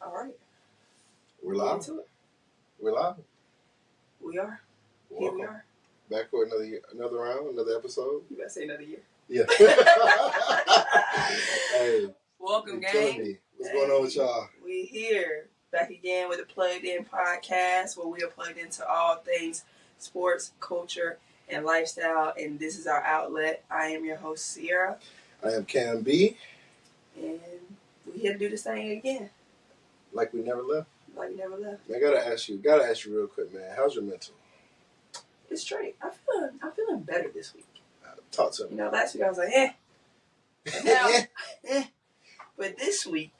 All right. We're live. We're live. We are. Welcome. Here we are. Back for another round, another episode. You better say another year. Yeah. Hey. Welcome, gang. What's going on with y'all? We here. Back again with the Plugged In podcast, where we are plugged into all things sports, culture, and lifestyle. And this is our outlet. I am your host, Sierra. I am Cam B. And we here to do this thing again. Like we never left. Like we never left. I gotta ask you real quick, man. How's your mental? It's straight. I'm feeling better this week. Talk to me. Last week I was like, eh. And now, But this week,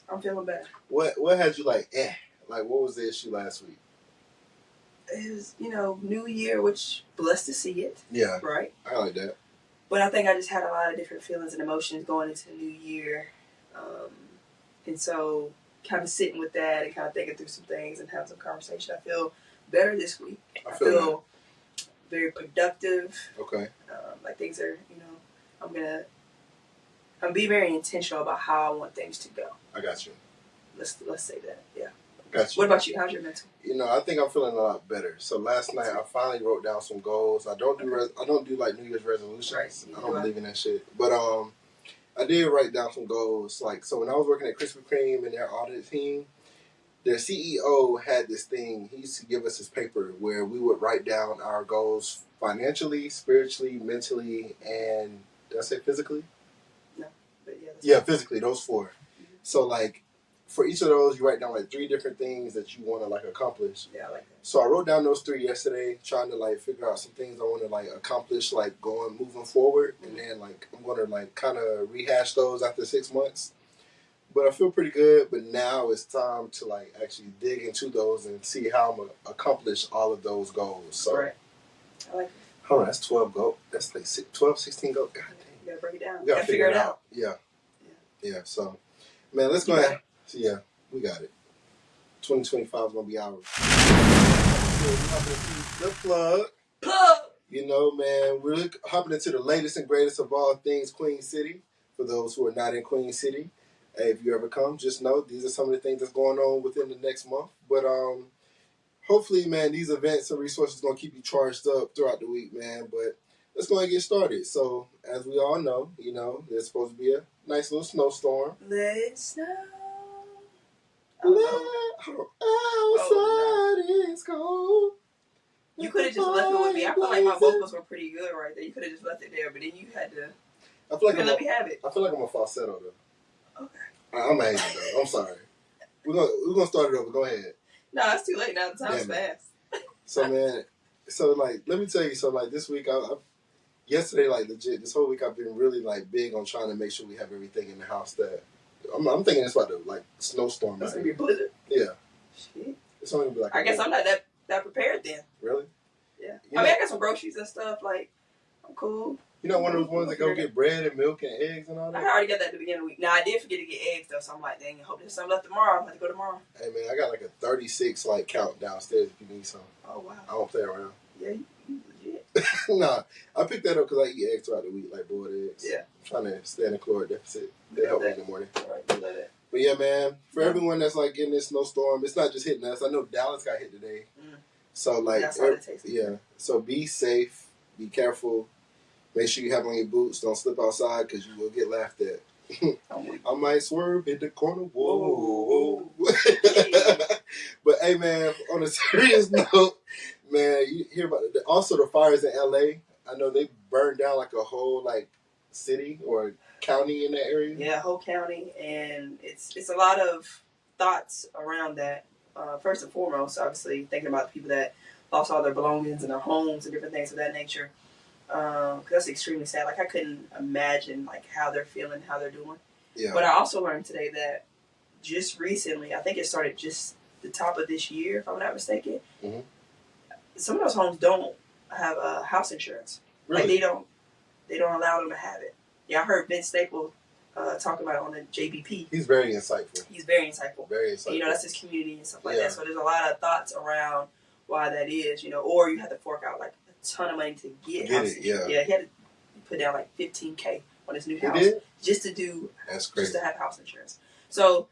I'm feeling better. What had you like, eh? Like, what was the issue last week? It was, New Year, which blessed to see it. Yeah. Right? I like that. But I think I just had a lot of different feelings and emotions going into the new year. And so kind of sitting with that and kind of thinking through some things and having some conversation. I feel better this week. I feel very productive. Okay. Like things are, I'm being very intentional about how I want things to go. I got you. Let's say that. Yeah. Got you. What about you? How's your mental? I think I'm feeling a lot better. So last night I finally wrote down some goals. I don't do like New Year's resolutions. Right. I don't believe in that shit. But I did write down some goals. Like, so when I was working at Krispy Kreme and their audit team, their CEO had this thing. He used to give us this paper where we would write down our goals financially, spiritually, mentally, and did I say physically? No, but yeah, physically, those four. Mm-hmm. So like, for each of those, you write down like 3 different things that you want to like accomplish. Yeah, I like that. So I wrote down those 3 yesterday, trying to like figure out some things I want to like accomplish, like moving forward, and then like I'm gonna like kind of rehash those after 6 months. But I feel pretty good. But now it's time to like actually dig into those and see how I'm gonna accomplish all of those goals. So, right. I like it. Hold on, that's 12 goals. That's like 12, 16 goals. God damn. You gotta break it down. You gotta figure it out. Yeah. So, man, let's go ahead. So, yeah, we got it. 2025 is gonna be ours. The plug. Man, we're hopping into the latest and greatest of all things, Queen City. For those who are not in Queen City, hey, if you ever come, just know these are some of the things that's going on within the next month. But hopefully, man, these events and resources are gonna keep you charged up throughout the week, man. But let's go ahead and get started. So, as we all know, there's supposed to be a nice little snowstorm. Let it snow. Outside is cold. You could have just left it with me. I feel like my vocals were pretty good right there. You could have just left it there, but then you had to. I feel like let me have it. I feel like I'm a falsetto though. Okay. I'm a hater though. I'm sorry. We're gonna start it over. Go ahead. No, it's too late now. The time's fast. So man, let me tell you. So like this week, yesterday, like legit, this whole week I've been really like big on trying to make sure we have everything in the house that. I'm thinking it's about to like snowstorm. It's gonna be a blizzard. Yeah. Shit. It's only gonna be like. I guess I'm not that prepared then. Really? Yeah. I got some groceries and stuff. Like, I'm cool. One of those ones that go get bread and milk and eggs and all that? I already got that at the beginning of the week. Now, I did forget to get eggs, though, so I'm like, dang, I hope there's some left tomorrow. I'm going to go tomorrow. Hey, man, I got like a 36 like count downstairs if you need some. Oh, wow. I don't play around. Yeah, you legit. Nah, I picked that up because I eat eggs throughout the week, like boiled eggs. Yeah. I'm trying to stay in a caloric deficit. They help me in the morning. All right, you let it. But yeah, man, for everyone that's like getting this snowstorm, it's not just hitting us. I know Dallas got hit today. So like, that's how it takes. Yeah. So be safe, be careful. Make sure you have on your boots. Don't slip outside because you will get laughed at. I might swerve, hit the corner. Whoa. But hey, man, on a serious note, man, you hear about also the fires in LA. I know they burned down like a whole like city or county in that area. Yeah, whole county, and it's a lot of thoughts around that. First and foremost, obviously thinking about the people that lost all their belongings and their homes and different things of that nature. Because that's extremely sad. Like, I couldn't imagine like how they're feeling, how they're doing. Yeah. But I also learned today that just recently, I think it started just the top of this year, if I'm not mistaken. Mm-hmm. Some of those homes don't have house insurance. Really? Like they don't allow them to have it. Yeah, I heard Vince Staples talking about it on the JBP. He's very insightful. Very insightful. And, that's his community and stuff like that. So there's a lot of thoughts around why that is. Or you have to fork out like a ton of money to get house insurance. Yeah, he had to put down like $15,000 on his new house did? just to do. That's crazy. Just to have house insurance. So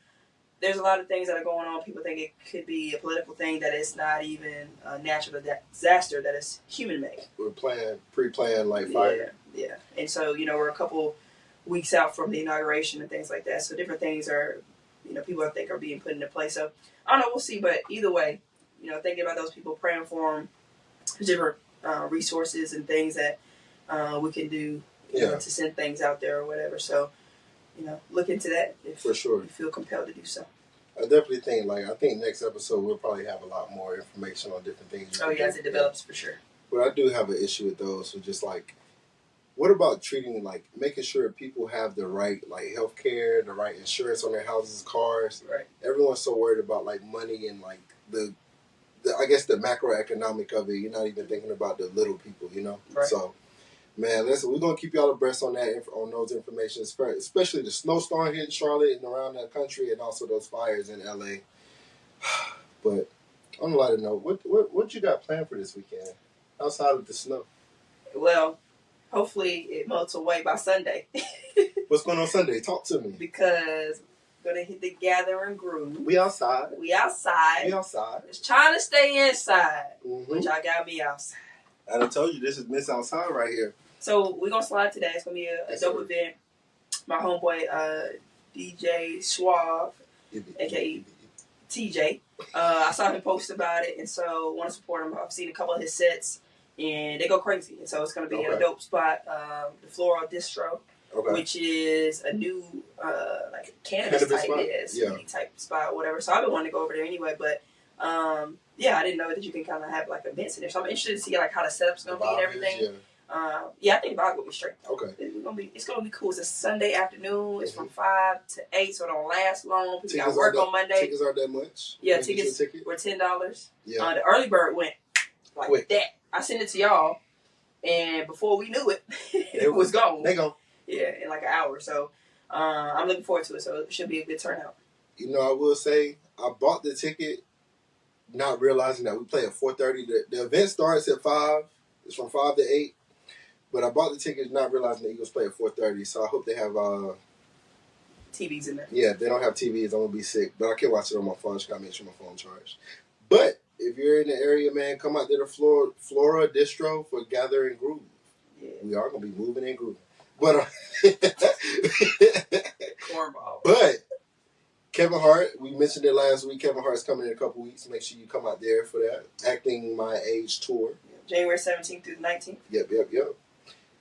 there's a lot of things that are going on. People think it could be a political thing, that it's not even a natural disaster, that it's human-made. We're pre-planned like fire. Yeah. And so, we're a couple weeks out from the inauguration and things like that. So different things are, people I think are being put into place. So I don't know, we'll see. But either way, thinking about those people, praying for them, different resources and things that we can do to send things out there or whatever. So, look into that if for sure you feel compelled to do so. I definitely think, I think next episode we'll probably have a lot more information on different things. As it develops, for sure. But I do have an issue with those who just what about treating, making sure people have the right, health care, the right insurance on their houses, cars. Right. Everyone's so worried about, money and, the I guess the macroeconomic of it. You're not even thinking about the little people, Right. So, man, listen, we're going to keep y'all abreast on that, on those information, especially the snowstorm hitting Charlotte and around the country, and also those fires in LA. But on a lighter note, what you got planned for this weekend outside of the snow? Well, hopefully it melts away by Sunday. What's going on Sunday? Talk to me. Because we're going to hit the gathering groove. We outside. Just trying to stay inside, which I got me outside. I done told you this is Miss Outside right here. So we're going to slide today. It's going to be a dope event. My homeboy, DJ Suave, a.k.a. TJ, I saw him post about it, and so want to support him. I've seen a couple of his sets, and they go crazy. And so it's going to be a dope spot. The Flora Distro, which is a new cannabis type CBD type spot or whatever. So I've been wanting to go over there anyway, but I didn't know that you can kind of have events in there. So I'm interested to see how the setup's going to be and everything. I think the vibe will be straight. Okay. It's gonna be cool. It's a Sunday afternoon. It's from 5 to 8, so it don't last long. People got work on Monday. Tickets aren't that much. Yeah, tickets were $10. Yeah. The early bird went like that. I sent it to y'all, and before we knew it, it was gone. They gone. Yeah, in an hour. So I'm looking forward to it. So it should be a good turnout. I will say I bought the ticket, not realizing that we play at 4:30. The event starts at 5. It's from 5 to 8. But I bought the tickets not realizing the Eagles play at 4:30, so I hope they have TVs in there. Yeah, if they don't have TVs, I'm going to be sick. But I can watch it on my phone. I just got to make sure my phone's charged. But if you're in the area, man, come out to the Flora Distro for Gathering Groove. Yeah. We are going to be moving and grooving. But, Cornball. But Kevin Hart, we mentioned it last week. Kevin Hart's coming in a couple weeks. Make sure you come out there for that Acting My Age tour. January 17th through the 19th. Yep.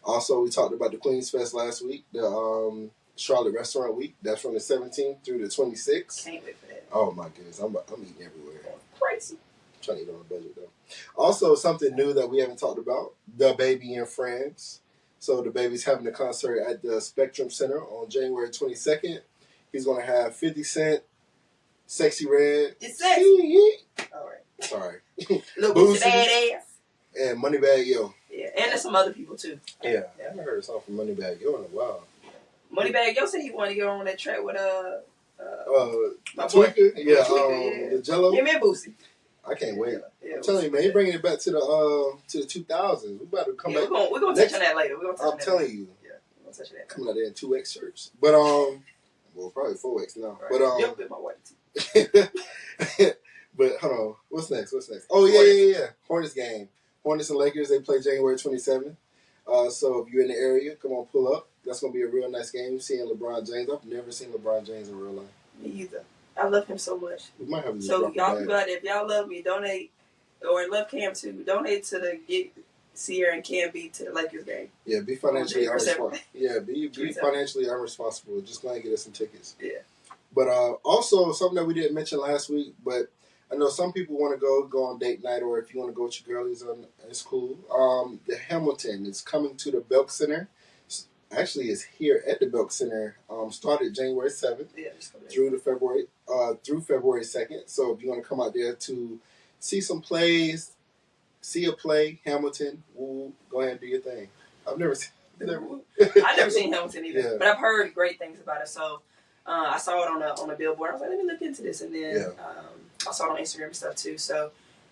Also, we talked about the Queens Fest last week, the Charlotte Restaurant Week. That's from the 17th through the 26th. Can't wait for that. Oh, my goodness. I'm eating everywhere. Crazy. I'm trying to eat on a budget, though. Also, something new that we haven't talked about, DaBaby and Friends. So, DaBaby's having a concert at the Spectrum Center on January 22nd. He's going to have 50 Cent, Sexy Red. It's sexy. All right. Sorry. Little Boosie Badass. And Moneybagg Yo. Yeah, and there's some other people too. Yeah, I haven't heard a song from Moneybagg Yo in a while. Moneybagg Yo said he wanted to go on that track with my boy. Yeah, the Jello. Him and Boosie. I can't wait. I'm telling you, man, he bringing it back to the 2000s. We about to come back. We're gonna touch on that later. I'm telling you. Yeah, we're gonna touch on that. Coming out there in 2X shirts, but well, probably 4X now. Right. But Yep, with my white tee. But hold on, what's next? Oh yeah. Hornets game. Hornets and Lakers, they play January 27th. So if you're in the area, come on, pull up. That's going to be a real nice game. Seeing LeBron James. I've never seen LeBron James in real life. Me either. I love him so much. We might have to so y'all people out there, if y'all love me, donate, or love Cam too, donate to the Get Sierra and Cam B to the Lakers game. Yeah, be financially unresponsible. Yeah, be financially unresponsible. Just go and get us some tickets. Yeah. But also, something that we didn't mention last week, but I know some people want to go on date night, or if you want to go with your girlies, it's cool. The Hamilton is coming to the Belk Center. Actually, it's here at the Belk Center. Started January 7th through February 2nd. So if you want to come out there to see some plays, see a play, Hamilton, go ahead and do your thing. I've never seen Hamilton either, but I've heard great things about it. So I saw it on a billboard. I was like, let me look into this, and then I saw it on Instagram and stuff too. So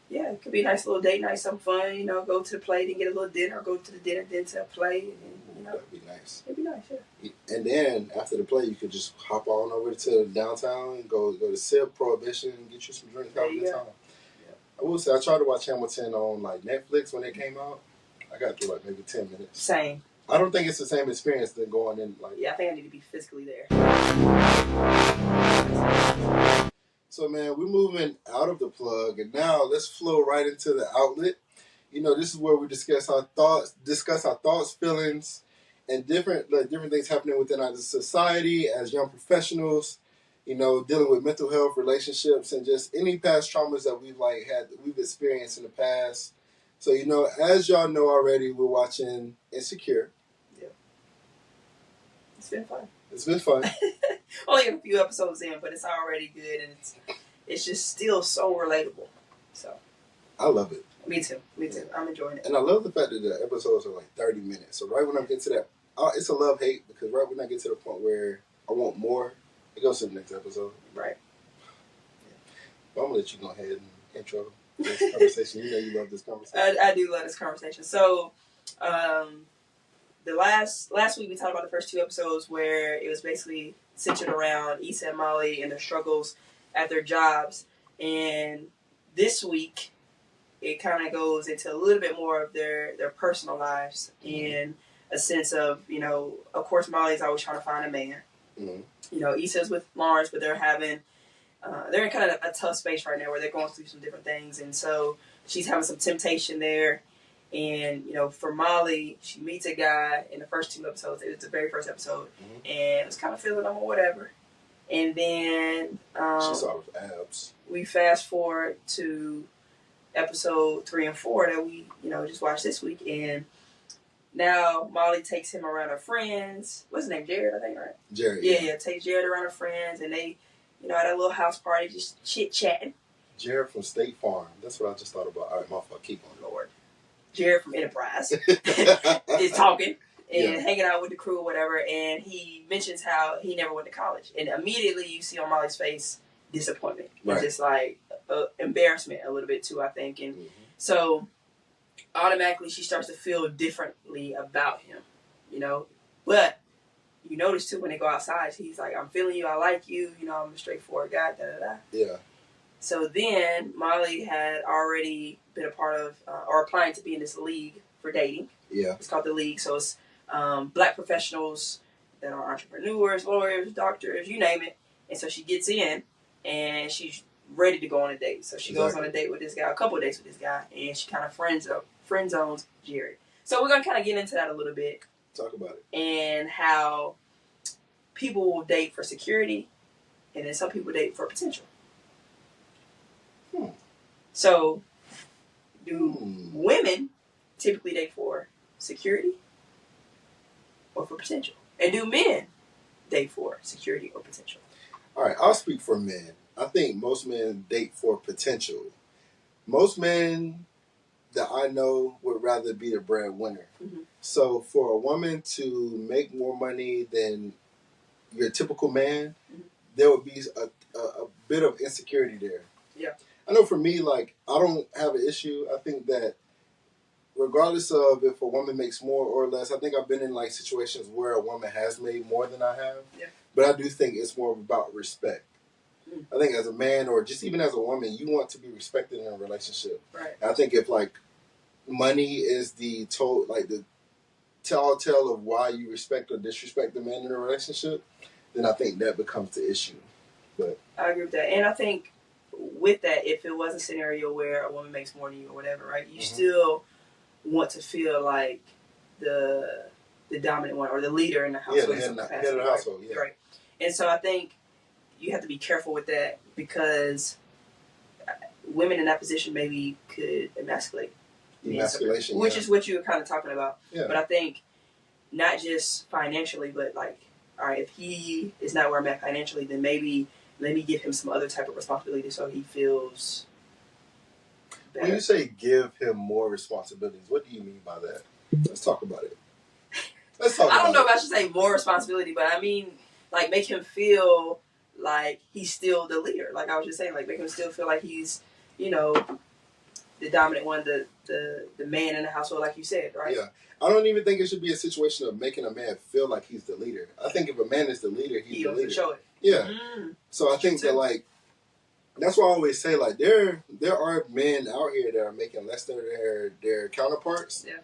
yeah, it could be a nice little date night, something fun. Go to the play, then get a little dinner, or go to the dinner, then to a play, and that'd be nice. nice. It'd be nice, yeah. And then after the play, you could just hop on over to downtown and go to Sip Prohibition and get you some drinks out of the town. Yeah. I will say I tried to watch Hamilton on like Netflix when it came out. I got through like maybe 10 minutes. Same. I don't think it's the same experience than going in like. Yeah, I think I need to be physically there. So man, we're moving out of the plug, and now let's flow right into the outlet. You know, this is where we discuss our thoughts, feelings, and different things happening within our society as young professionals. You know, dealing with mental health, relationships, and just any past traumas that we've experienced in the past. So, you know, as y'all know already, we're watching Insecure. Yeah. It's been fun. It's been fun. Only a few episodes in, but it's already good, and it's just still so relatable. So I love it. Me too. I'm enjoying it. And I love the fact that the episodes are like 30 minutes. So right when I get to that, it's a love-hate, because right when I get to the point where I want more, it goes to the next episode. Right. Yeah. But I'm going to let you go ahead and intro this conversation. You know you love this conversation. I do love this conversation. So, the last week we talked about the first two episodes where it was basically centered around Issa and Molly and their struggles at their jobs. And this week, it kind of goes into a little bit more of their personal lives in a sense of, you know, of course, Molly's always trying to find a man. Mm-hmm. You know, Issa's with Lawrence, but they're in kind of a tough space right now where they're going through some different things. And so she's having some temptation there. And, you know, for Molly, she meets a guy in the first two episodes. It was the very first episode. Mm-hmm. And was kind of feeling them or whatever. And then she saw with abs. We fast forward to episode 3 and 4 that we, you know, just watched this week. And now Molly takes him around her friends. What's his name? Jared, I think, right? Jared. Yeah. Takes Jared around her friends. And they, you know, at a little house party, just chit-chatting. Jared from State Farm. That's what I just thought about. All right, my fault. Keep on, Lord. Jared from Enterprise is talking and hanging out with the crew or whatever, and he mentions how he never went to college. And immediately you see on Molly's face disappointment. Right. And just like embarrassment a little bit too, I think. And so automatically she starts to feel differently about him, you know. But you notice too when they go outside, he's like, I'm feeling you, I like you, you know, I'm a straightforward guy, da-da-da. Yeah. So then Molly had already been a part of or applying to be in this league for dating. Yeah. It's called The League. So it's black professionals that are entrepreneurs, lawyers, doctors, you name it. And so she gets in and she's ready to go on a date. So she goes on a date with this guy, a couple of dates with this guy, and she kind of friend zones Jared. So we're going to kind of get into that a little bit. Talk about it. And how people will date for security and then some people date for potential. So, do women typically date for security or for potential? And do men date for security or potential? All right, I'll speak for men. I think most men date for potential. Most men that I know would rather be the breadwinner. Mm-hmm. So, for a woman to make more money than your typical man, there would be a bit of insecurity there. Yeah. I know for me, like, I don't have an issue. I think that regardless of if a woman makes more or less, I think I've been in, like, situations where a woman has made more than I have. Yeah. But I do think it's more about respect. I think as a man or just even as a woman, you want to be respected in a relationship. Right. And I think if, like, money is the telltale of why you respect or disrespect the man in a relationship, then I think that becomes the issue. But I agree with that. And I think with that, if it was a scenario where a woman makes more than you or whatever, right, you still want to feel like the dominant one or the leader in the household. Yeah, the head of the household, yeah. Right. And so I think you have to be careful with that because women in that position maybe could emasculate. Emasculation, which is what you were kind of talking about. Yeah. But I think not just financially, but like, all right, if he is not where I'm at financially, then maybe let me give him some other type of responsibility so he feels better. When you say give him more responsibilities, what do you mean by that? Let's talk about it. I don't know if I should say more responsibility, but I mean, like, make him feel like he's still the leader. Like I was just saying, like, make him still feel like he's, you know, the dominant one, the man in the household, like you said, right? Yeah. I don't even think it should be a situation of making a man feel like he's the leader. I think if a man is the leader, he's the leader. Show it. Yeah. So I think that, like, that's why I always say, like, there are men out here that are making less than their counterparts. Yeah.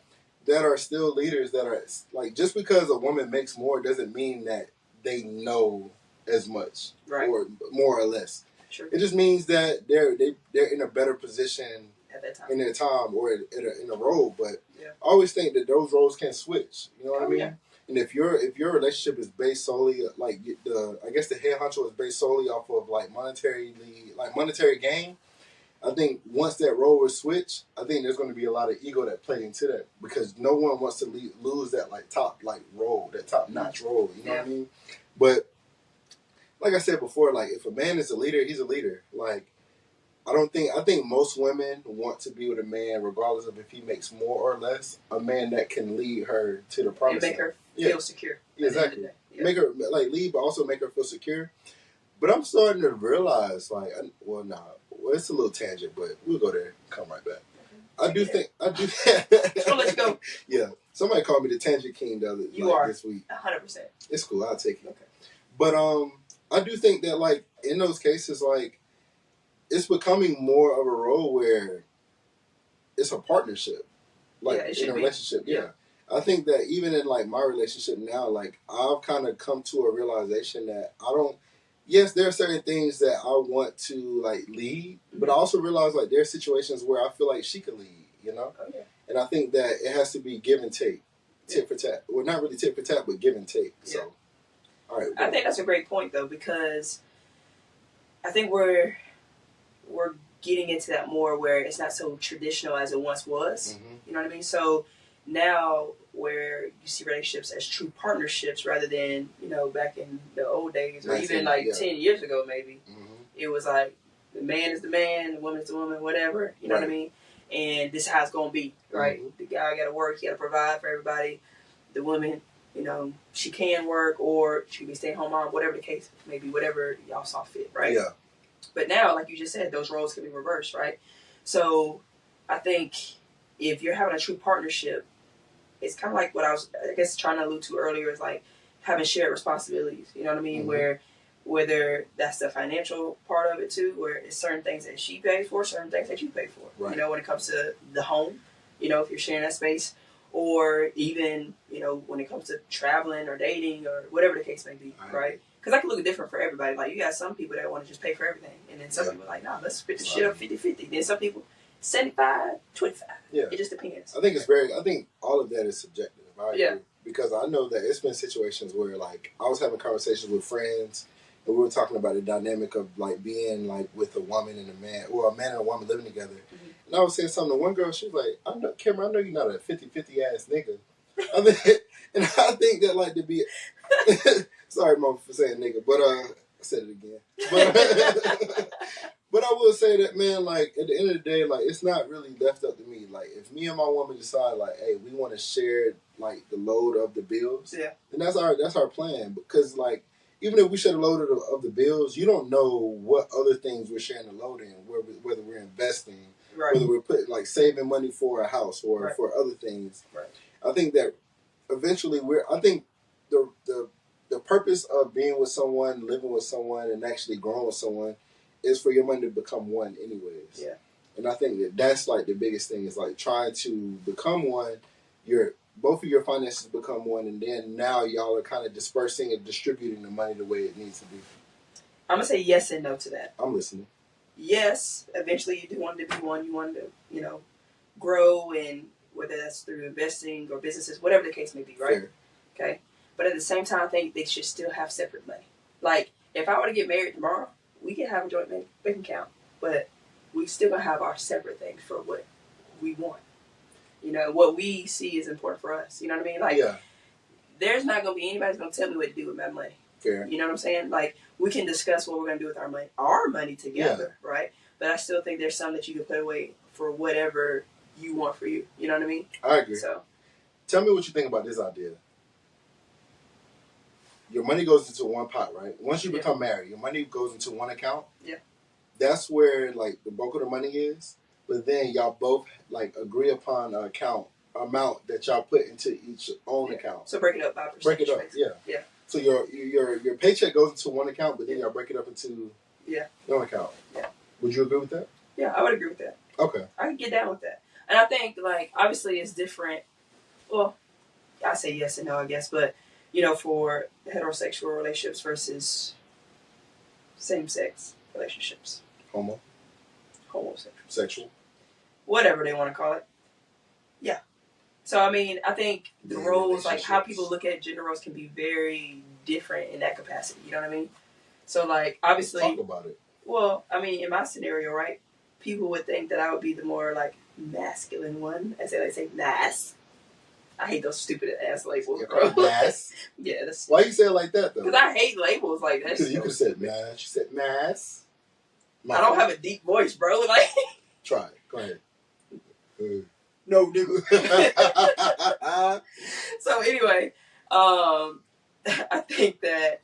That are still leaders that are, like, just because a woman makes more doesn't mean that they know as much. Right. Or more or less. Sure. It just means that they're in a better position at that time. In their time or in a role. But yeah. I always think that those roles can switch. You know what I mean? Yeah. And if your relationship is based solely, like, I guess the head honcho is based solely off of, like, monetary gain, I think once that role is switched, I think there's going to be a lot of ego that play into that because no one wants to lose that, like, top, like, role, that top notch role. You know what I mean? But like I said before, like, if a man is a leader, he's a leader. Like, I think most women want to be with a man regardless of if he makes more or less, a man that can lead her to the promised land. And make her feel secure. Exactly. Make her, like, lead, but also make her feel secure. But I'm starting to realize, like, it's a little tangent, but we'll go there and come right back. I do. So let's go. Yeah. Somebody called me the Tangent King this week. 100%. It's cool. I'll take it. Okay. But I do think that, like, in those cases, like, it's becoming more of a role where it's a partnership, like, in a relationship. Yeah. I think that even in, like, my relationship now, like, I've kind of come to a realization that yes, there are certain things that I want to, like, lead, but I also realize, like, there are situations where I feel like she could lead, you know? Oh, yeah. And I think that it has to be give and take, tit for tat. Well, not really tit for tat, but give and take. So, all right. I think that's a great point, though, because I think we're getting into that more where it's not so traditional as it once was. Mm-hmm. You know what I mean? So now where you see relationships as true partnerships rather than, you know, back in the old days or even like 10 years ago maybe, it was like the man is the man, the woman is the woman, whatever. You know what I mean? And this is how it's going to be, right? The guy got to work, he got to provide for everybody. The woman, you know, she can work or she can be stay-at-home mom, whatever the case may be, whatever y'all saw fit, right? Yeah. But now, like you just said, those roles can be reversed, right? So I think if you're having a true partnership, it's kind of like what I was, I guess, trying to allude to earlier is like having shared responsibilities. You know what I mean? Mm-hmm. Whether that's the financial part of it too, where it's certain things that she pays for, certain things that you pay for. Right. You know, when it comes to the home, you know, if you're sharing that space, or even, you know, when it comes to traveling or dating or whatever the case may be, right? Because that can look different for everybody. Like, you got some people that want to just pay for everything. And then some people are like, nah, let's split the shit up 50-50. Then some people, 75-25. Yeah. It just depends. I think all of that is subjective. I agree. Because I know that it's been situations where, like, I was having conversations with friends and we were talking about the dynamic of, like, being, like, with a woman and a man, or a man and a woman living together. Mm-hmm. And I was saying something to one girl, she was like, Cameron, I know you're not a 50-50 ass nigga. And I think that, like, to be... Sorry, Mom, for saying nigga, but I said it again. But I will say that, man, like, at the end of the day, like, it's not really left up to me. Like, if me and my woman decide, like, hey, we want to share, like, the load of the bills, then that's our plan. Because, like, even if we share the load of the bills, you don't know what other things we're sharing the load in, whether we're investing, whether we're putting, like, saving money for a house or for other things. Right. I think that eventually the purpose of being with someone, living with someone, and actually growing with someone is for your money to become one anyways. Yeah. And I think that that's, like, the biggest thing is, like, trying to become one. Both of your finances become one, and then now y'all are kind of dispersing and distributing the money the way it needs to be. I'm going to say yes and no to that. I'm listening. Yes, eventually you do want to be one. You want to, you know, grow, and whether that's through investing or businesses, whatever the case may be, right? Fair. Okay. But at the same time, I think they should still have separate money. Like, if I were to get married tomorrow, we can have a joint bank account, but we still going to have our separate things for what we want. You know, what we see is important for us. You know what I mean? Like, there's not going to be anybody going to tell me what to do with my money. Fair. You know what I'm saying? Like, we can discuss what we're going to do with our money together, right? But I still think there's some that you can put away for whatever you want for you. You know what I mean? I agree. So, tell me what you think about this idea. Your money goes into one pot, right? Once you become married, your money goes into one account. Yeah. That's where, like, the bulk of the money is. but then y'all both like agree upon an amount that y'all put into each own account. So break it up by percentage. Break it up, yeah. So your paycheck goes into one account, but then y'all break it up into your own account. Yeah. Would you agree with that? Yeah, I would agree with that. Okay. I can get down with that. And I think, like, obviously it's different. Well, I say yes and no, I guess. But, you know, for heterosexual relationships versus same-sex relationships. Homosexual. Sexual. Whatever they want to call it. Yeah. So, I mean, I think the roles, like, how people look at gender roles can be very different in that capacity. You know what I mean? So, like, obviously... Talk about it. Well, I mean, in my scenario, right, people would think that I would be the more, like, masculine one. As they say, mass. I hate those stupid ass labels, bro. Mass? Yeah. That's why you say it like that, though? Because I hate labels like that. Because you could have said mass. You said mass. I don't have a deep voice, bro. Like, try it. Go ahead. No, nigga. So, anyway, I think that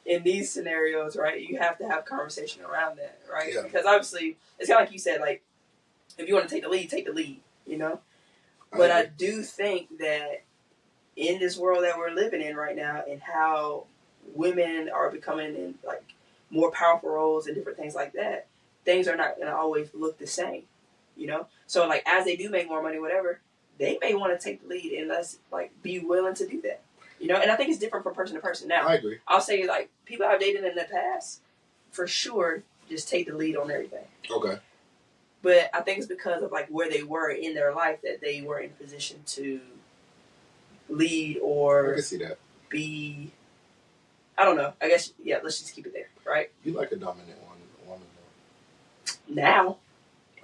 in these scenarios, right, you have to have conversation around that, right? Yeah. Because obviously, it's kind of like you said, like, if you want to take the lead, you know? But I do think that in this world that we're living in right now and how women are becoming in, like, more powerful roles and different things like that, things are not going to always look the same, you know? So, like, as they do make more money, whatever, they may want to take the lead and let's, like, be willing to do that. You know, and I think it's different from person to person. Now, I agree. I'll say, like, people I've dated in the past, for sure, just take the lead on everything. Okay. But I think it's because of, like, where they were in their life that they were in a position to lead or... I can see that. Be... I don't know. I guess, yeah, let's just keep it there, right? You like a dominant woman, though. Now.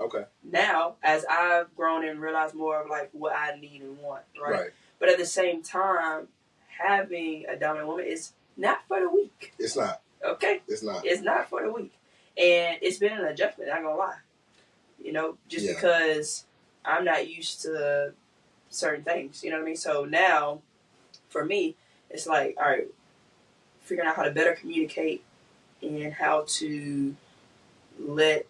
Okay. Now, as I've grown and realized more of, like, what I need and want, right? But at the same time... having a dominant woman is not for the weak. It's not. Okay? It's not. It's not for the weak. And it's been an adjustment, not gonna lie. You know, just because I'm not used to certain things. You know what I mean? So now, for me, it's like, all right, figuring out how to better communicate and how to let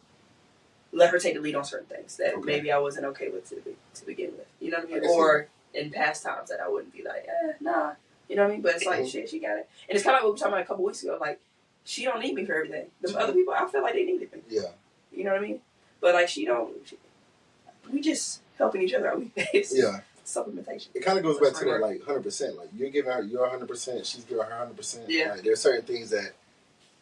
her take the lead on certain things that maybe I wasn't okay with to begin with. You know what I mean? Or in past times that I wouldn't be like, nah. You know what I mean? But it's like, shit, she got it. And it's kind of like what we were talking about a couple weeks ago. Like, she don't need me for everything. The other people, I feel like they needed me. Yeah. You know what I mean? But, like, we just helping each other out. Yeah. Supplementation. It kind of goes back to that, like, 100%. Like, you're giving her your 100%, she's giving her 100%. Yeah. Like, there's certain things that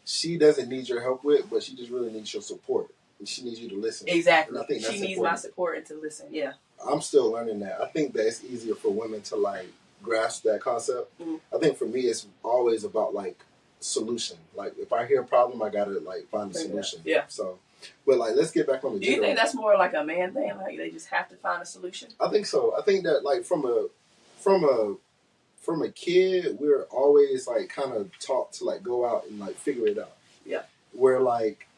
she doesn't need your help with, but she just really needs your support. And she needs you to listen. Exactly. And I think that's she needs important. my support and to listen, yeah. I'm still learning that. I think that it's easier for women to, like, grasp that concept. Mm-hmm. I think for me, it's always about, like, solution. Like, if I hear a problem, I gotta, like, find a solution. Yeah. So, but, like, let's get back on the Do you think that's more like a man thing? Like, they just have to find a solution? I think so. I think that, like, from a kid, we're always, like, kind of taught to, like, go out and, like, figure it out. Yeah. Where, like,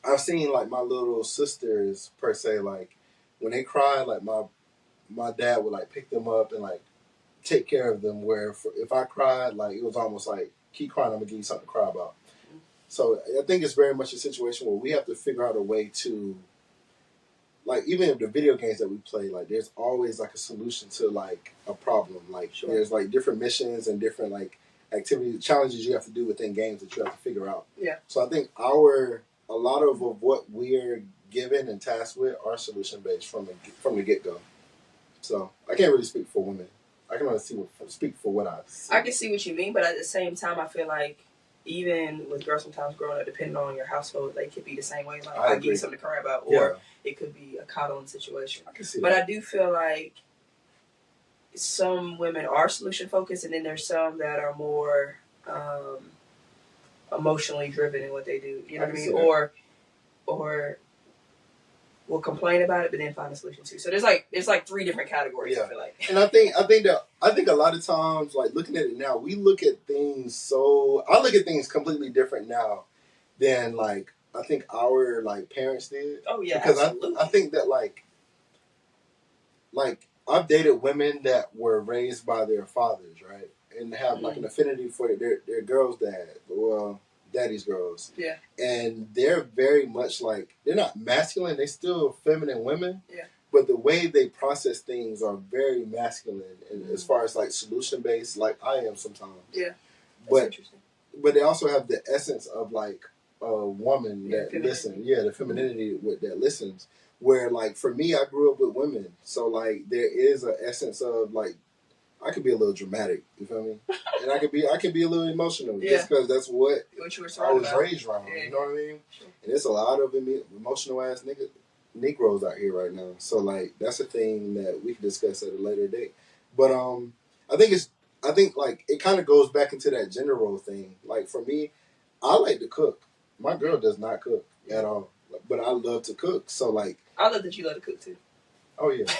I've seen, like, my little sisters, per se, like, when they cry, like, my dad would, like, pick them up and, like, take care of them, where if I cried, like, it was almost like, keep crying, I'm going to give you something to cry about. Mm-hmm. So I think it's very much a situation where we have to figure out a way to, like, even in the video games that we play, like, there's always, like, a solution to, like, a problem. Like, there's, like, different missions and different, like, activities, challenges you have to do within games that you have to figure out. Yeah. So I think a lot of what we're given and tasked with are solution-based from the get-go. So I can't really speak for women. I can only speak for what I see. I can see what you mean, but at the same time, I feel like even with girls sometimes growing up, depending on your household, they could be the same way. Like, I give you something to cry about, or it could be a coddling situation. I can see but that. I do feel like some women are solution-focused, and then there's some that are more emotionally driven in what they do. You know what I mean? Or will complain about it, but then find a solution too. So there's like three different categories. I feel like. And I think a lot of times, like, looking at it now, we look at things I look at things completely different now than, like, I think our, like, parents did. Oh yeah, because absolutely. I think that like I've dated women that were raised by their fathers, right, and have like an affinity for their girl's dad. Well, daddy's girls. Yeah. And they're very much like, they're not masculine, they're still feminine women. Yeah. But the way they process things are very masculine, and as far as like solution based, like I am sometimes. Yeah. That's interesting. But they also have the essence of like a woman that listens. Yeah, the femininity that listens. Where like for me, I grew up with women, so like there is an essence of like I could be a little dramatic. You feel me? And I could be a little emotional just because that's what you were I was raised around. Yeah. You know what I mean? Sure. And there's a lot of emotional ass Negroes out here right now. So like that's a thing that we can discuss at a later date. But I think like it kind of goes back into that gender role thing. Like for me, I like to cook. My girl does not cook at all, but I love to cook. So like I love that you love to cook too. Oh yeah,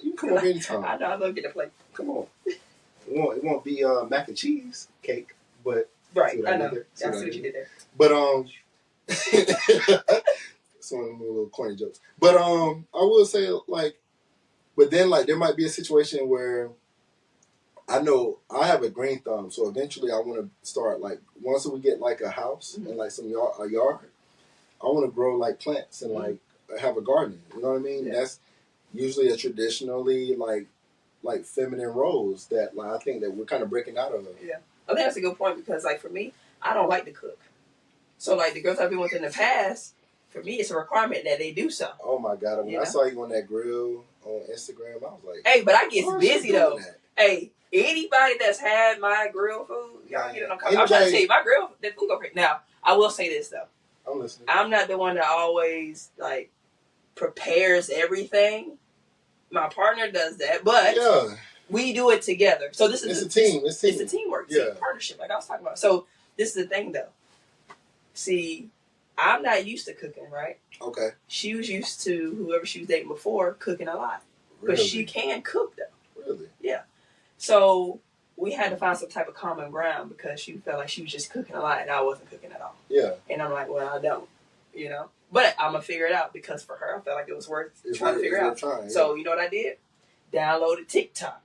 you can come over anytime. I know I love getting a plate. Come on. It won't be mac and cheese cake, but right. I know. I see what you did there. But some of them little corny jokes. But I will say like, but then like there might be a situation where I know I have a green thumb, so eventually I want to start like once we get like a house and like a yard, I want to grow like plants and like have a garden. You know what I mean? Yeah. That's usually a traditionally like feminine roles that like I think that we're kind of breaking out of. Yeah, I think that's a good point because like for me, I don't like to cook. So like the girls I've been with in the past, for me it's a requirement that they do so. Oh my God! When I saw you on that grill on Instagram, I was like, hey, but I get busy though. Hey, anybody that's had my grill food, y'all get it on comment. I'm trying to tell you, my grill, that food go crazy. Now, I will say this though. I'm listening. I'm not the one that always like prepares everything. My partner does that, but we do it together. So this is a team. It's a teamwork, team partnership, like I was talking about. So this is the thing, though. See, I'm not used to cooking, right? Okay. She was used to whoever she was dating before cooking a lot, but she can cook though. Really? Yeah. So we had to find some type of common ground because she felt like she was just cooking a lot and I wasn't cooking at all. Yeah. And I'm like, well, I don't, you know. But I'm going to figure it out because for her, I felt like it was worth trying to figure out. So, you know what I did? Downloaded TikTok.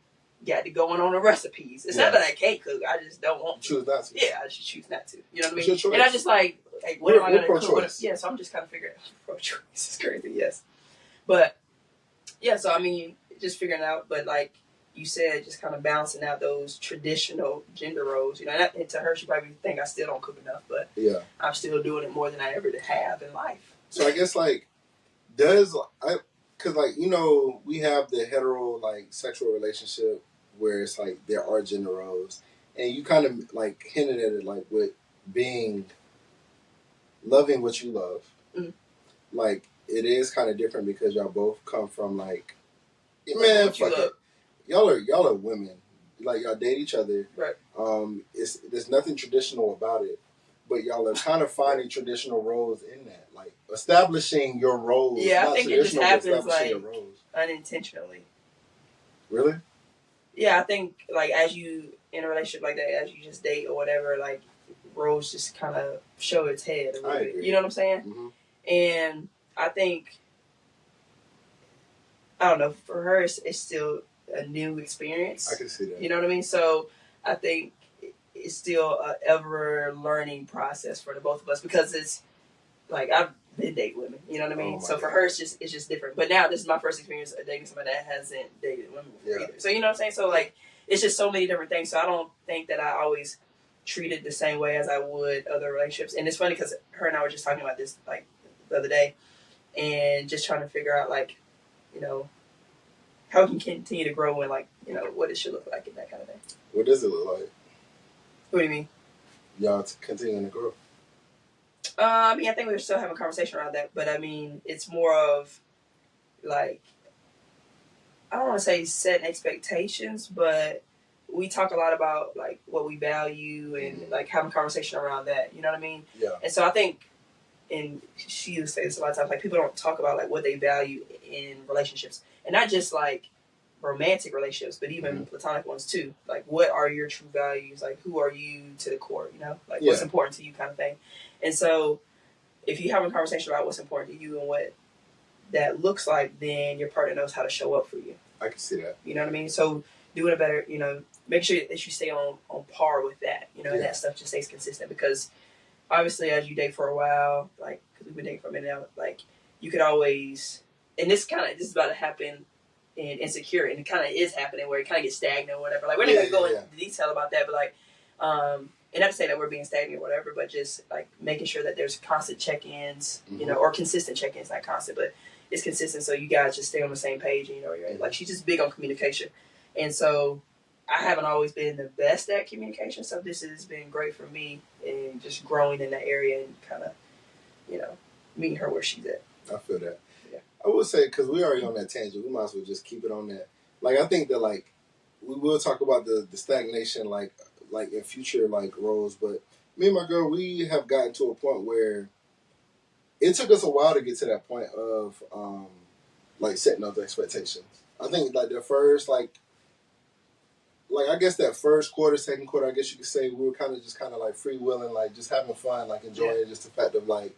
Got to going on the recipes. It's not that I can't cook. I just don't want to. Choose not to. Yeah, I just choose not to. You know what I mean? It's your choice. And I just like what am I going to cook? Yeah, so I'm just kind of figuring out. Pro-choice is crazy, yes. But, yeah, so I mean, just figuring out. But like you said, just kind of balancing out those traditional gender roles. You know, and to her, she probably think I still don't cook enough. But I'm still doing it more than I ever have in life. So I guess like because like you know we have the hetero like sexual relationship where it's like there are gender roles, and you kind of like hinted at it like with being loving what you love, like it is kind of different because y'all both come from like man fuck it, y'all are women, like y'all date each other, right? There's nothing traditional about it. But y'all are kind of finding traditional roles in that, like establishing your roles. Yeah, I think it just happens like unintentionally. Really? Yeah, I think like as you in a relationship like that, as you just date or whatever, like roles just kind of show its head a little bit. You know what I'm saying? Mm-hmm. And I think I don't know. For her, it's still a new experience. I can see that. You know what I mean? So I think it's still an ever learning process for the both of us because it's like I've been dating women, you know what I mean? So for her it's just different. But now this is my first experience of dating somebody that hasn't dated women before either. So you know what I'm saying? So like it's just so many different things. So I don't think that I always treat it the same way as I would other relationships. And it's funny because her and I were just talking about this like the other day and just trying to figure out like, you know, how we can continue to grow and like, you know, what it should look like and that kind of thing. What does it look like? What do you mean? Y'all continuing to grow? I mean, I think we're still having a conversation around that, but I mean, it's more of like, I don't want to say setting expectations, but we talk a lot about like what we value and like having a conversation around that. You know what I mean? Yeah. And so I think, and she used to say this a lot of times, like people don't talk about like what they value in relationships, and not just like romantic relationships, but even platonic ones too. Like, what are your true values? Like, who are you to the core? You know, like what's important to you, kind of thing. And so, if you have a conversation about what's important to you and what that looks like, then your partner knows how to show up for you. I can see that. You know what I mean? So, doing a better, you know, make sure that you stay on par with that. You know, and that stuff just stays consistent because obviously as you date for a while, like, because we've been dating for a minute now, like, you could always, and this is about to happen in Insecure, and it kind of is happening where it kind of gets stagnant or whatever. Like, we're not going to go into detail about that, but like, and not to say that we're being stagnant or whatever, but just like making sure that there's constant check-ins, you know, or consistent check-ins, not constant, but it's consistent, so you guys just stay on the same page, and you know, you're like, she's just big on communication. And so I haven't always been the best at communication, so this has been great for me and just growing in that area and kind of, you know, meeting her where she's at. I feel that. Yeah. I would say, because we already on that tangent, we might as well just keep it on that. Like, I think that, like, we will talk about the stagnation, like in future, like, roles, but me and my girl, we have gotten to a point where it took us a while to get to that point of, like, setting up the expectations. I think, like, the first, like, I guess that first quarter, second quarter, I guess you could say, we were kind of like freewheeling, like, just having fun, like, enjoying just the fact of, like,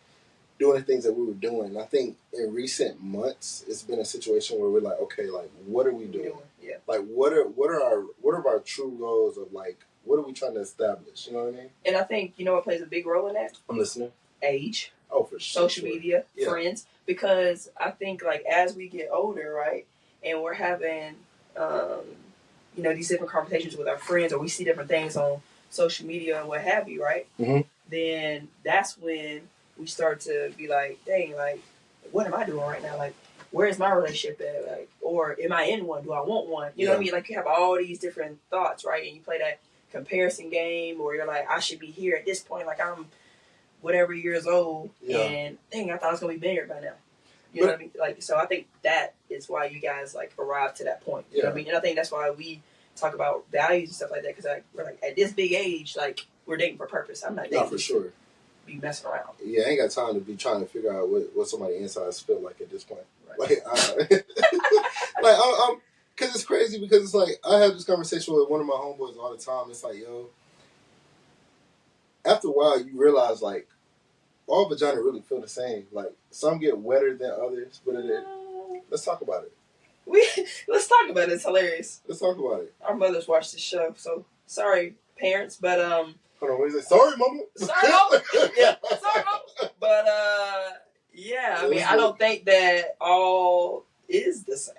doing the things that we were doing. I think in recent months, it's been a situation where we're like, okay, like, what are we doing? Yeah. Like, what are our true goals of, like, what are we trying to establish? You know what I mean? And I think, you know what plays a big role in that? I'm listening. Age. Oh, for sure. Social media, friends. Because I think, like, as we get older, right, and we're having, you know, these different conversations with our friends, or we see different things on social media and what have you, right? Then that's when we start to be like, dang, like, what am I doing right now? Like, where is my relationship at? Like, or am I in one? Do I want one? You know what I mean? Like, you have all these different thoughts, right? And you play that comparison game, or you're like, I should be here at this point. Like, I'm whatever years old, and dang, I thought I was gonna be married by now. You know what I mean? Like, so I think that is why you guys, like, arrived to that point. You know what I mean? And I think that's why we talk about values and stuff like that, because, like, we're like, at this big age, like, we're dating for purpose. I'm not dating for sure. Be messing around. Yeah, I ain't got time to be trying to figure out what somebody insides feel like at this point. Right. Like, I'm because it's crazy, because it's like, I have this conversation with one of my homeboys all the time. It's like, yo, after a while, you realize, like, all vagina really feel the same. Like, some get wetter than others, but let's talk about it. Let's talk about it. It's hilarious. Let's talk about it. Our mothers watch this show, so sorry, parents, but hold on, what is it? Sorry, mama. Sorry, mama. Yeah, sorry, mama. But yeah, I mean, I don't think that all is the same.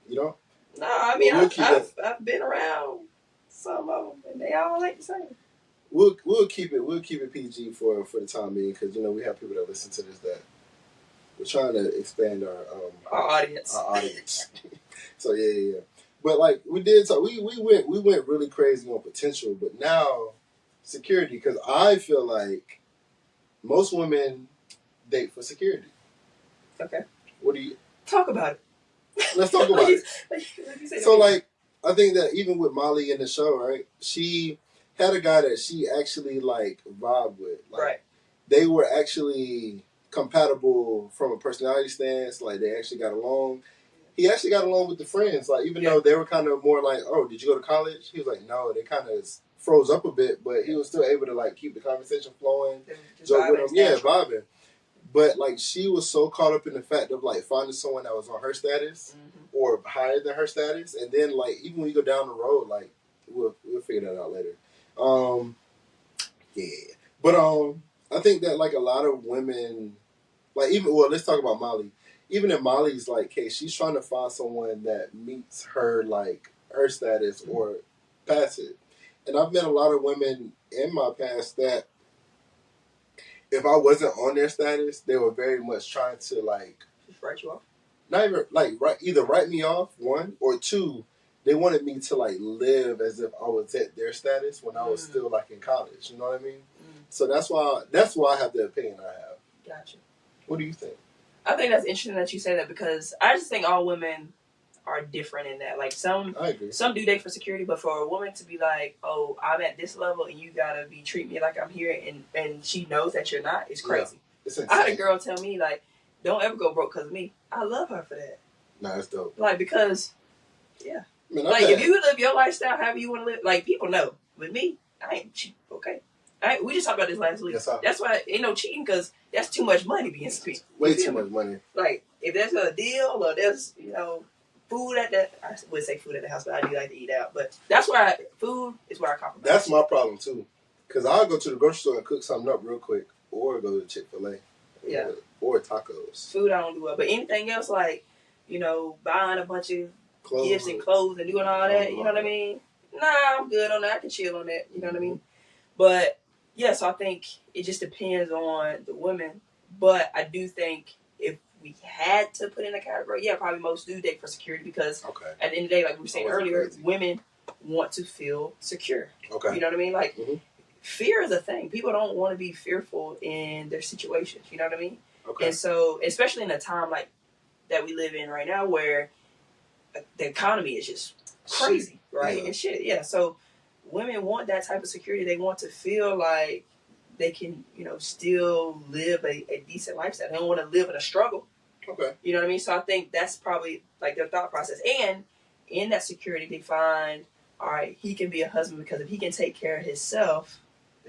You know? No, I mean, I've been around some of them, and they all ain't the same. We'll keep it PG for the time being, because, you know, we have people that listen to this that we're trying to expand our audience. Our audience. So yeah. But, like, we did talk. We went really crazy on potential, but now security, because I feel like most women date for security. Okay. What do you talk about it? Let's talk about it. So, like, I think that even with Molly in the show, right? She had a guy that she actually, like, vibed with. Like, right. They were actually compatible from a personality stance. Like, they actually got along. He actually got along with the friends. Like, even though they were kind of more like, oh, did you go to college? He was like, no. They kind of froze up a bit, but he was still able to, like, keep the conversation flowing. Joke with him. Yeah, vibing. But, like, she was so caught up in the fact of, like, finding someone that was on her status or higher than her status. And then, like, even when you go down the road, like, we'll figure that out later. Yeah. But I think that, like, a lot of women, like, let's talk about Molly. Even in Molly's, like, case, she's trying to find someone that meets her, like, her status or past it. And I've met a lot of women in my past that if I wasn't on their status, they were very much trying to, like, just write you off. Not even, like, either write me off, one, or two, they wanted me to, like, live as if I was at their status when I was still, like, in college. You know what I mean? So that's why I have the opinion I have. Gotcha. What do you think? I think that's interesting that you say that, because I just think all women are different in that. Like, some do date for security, but for a woman to be like, oh, I'm at this level and you gotta treat me like I'm here, and she knows that you're not, it's crazy. Yeah, I had a girl tell me, like, don't ever go broke because of me. I love her for that. Nah, that's dope. Like, because, yeah. Man, like, if you live your lifestyle however you want to live, like, people know. With me, I ain't cheap, okay? We just talked about this last week. Yes, that's why ain't no cheating, because that's too much money being spent. Way too much money. Like, if there's a deal or there's, you know, food at the, I would say food at the house, but I do like to eat out. But that's food is where I compromise. That's my problem, too. Because I'll go to the grocery store and cook something up real quick. or go to Chick-fil-A. Yeah. Or tacos. Food I don't do well. But anything else like, buying a bunch of gifts and clothes and doing all that, you know what I mean? Nah, I'm good on that. I can chill on that. You know what I mean? But yeah, so I think it just depends on the women. But I do think if we had to put in a category, yeah, probably most do date for security because at the end of the day, like we were saying earlier, women want to feel secure. Okay. You know what I mean? Like fear is a thing. People don't want to be fearful in their situations. You know what I mean? Okay. And so, especially in a time like that we live in right now where the economy is just crazy, right? Yeah. And shit, yeah. So women want that type of security. They want to feel like they can, still live a decent lifestyle. They don't want to live in a struggle. Okay. You know what I mean? So I think that's probably like their thought process. And in that security, they find, all right, he can be a husband because if he can take care of himself,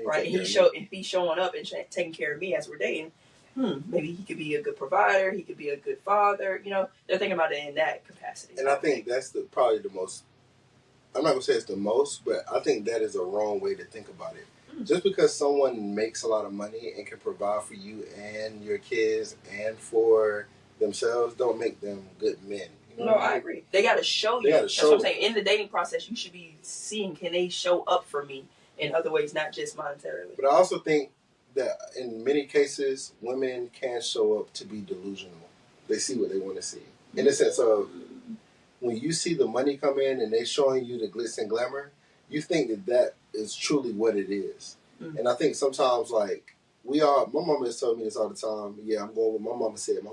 right? And if he's showing up and taking care of me as we're dating, maybe he could be a good provider. He could be a good father. They're thinking about it in that capacity. And I think that's probably the most. I'm not gonna say it's the most, but I think that is a wrong way to think about it. Just because someone makes a lot of money and can provide for you and your kids and for themselves, don't make them good men. You know what I mean? agree. They got to show you. That's what I'm saying. In the dating process, you should be seeing, can they show up for me in other ways, not just monetarily. But I also think that in many cases, women can show up to be delusional. They see what they want to see. In the sense of, when you see the money come in and they're showing you the glitz and glamour, you think that is truly what it is. And I think sometimes, like, my mama has told me this all the time. Yeah, I'm going with my mama said. My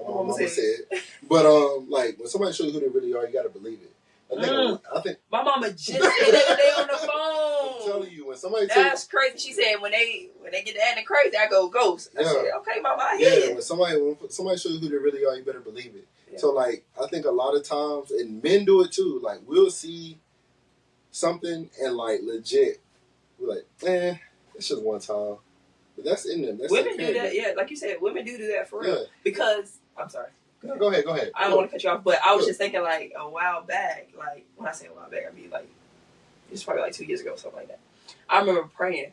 mama said. But, like, when somebody shows you who they really are, you got to believe it. I think my mama just said that today on the phone. I'm telling you, when somebody that's crazy. She said when they get to acting crazy, I go ghost. I said, okay, mama, I hear you. When somebody shows you who they really are, you better believe it. Yeah. So, like, I think a lot of times, and men do it too. Like, we'll see something and, like, legit, we're like, it's just one time. But that's in them. That's women do that, yeah. Like you said, women do that for real. Yeah. Because I'm sorry. Go ahead. I don't want to cut you off, but I was just thinking, like, a while back, like, when I say a while back, I mean, like, it's probably like 2 years ago, something like that. I remember praying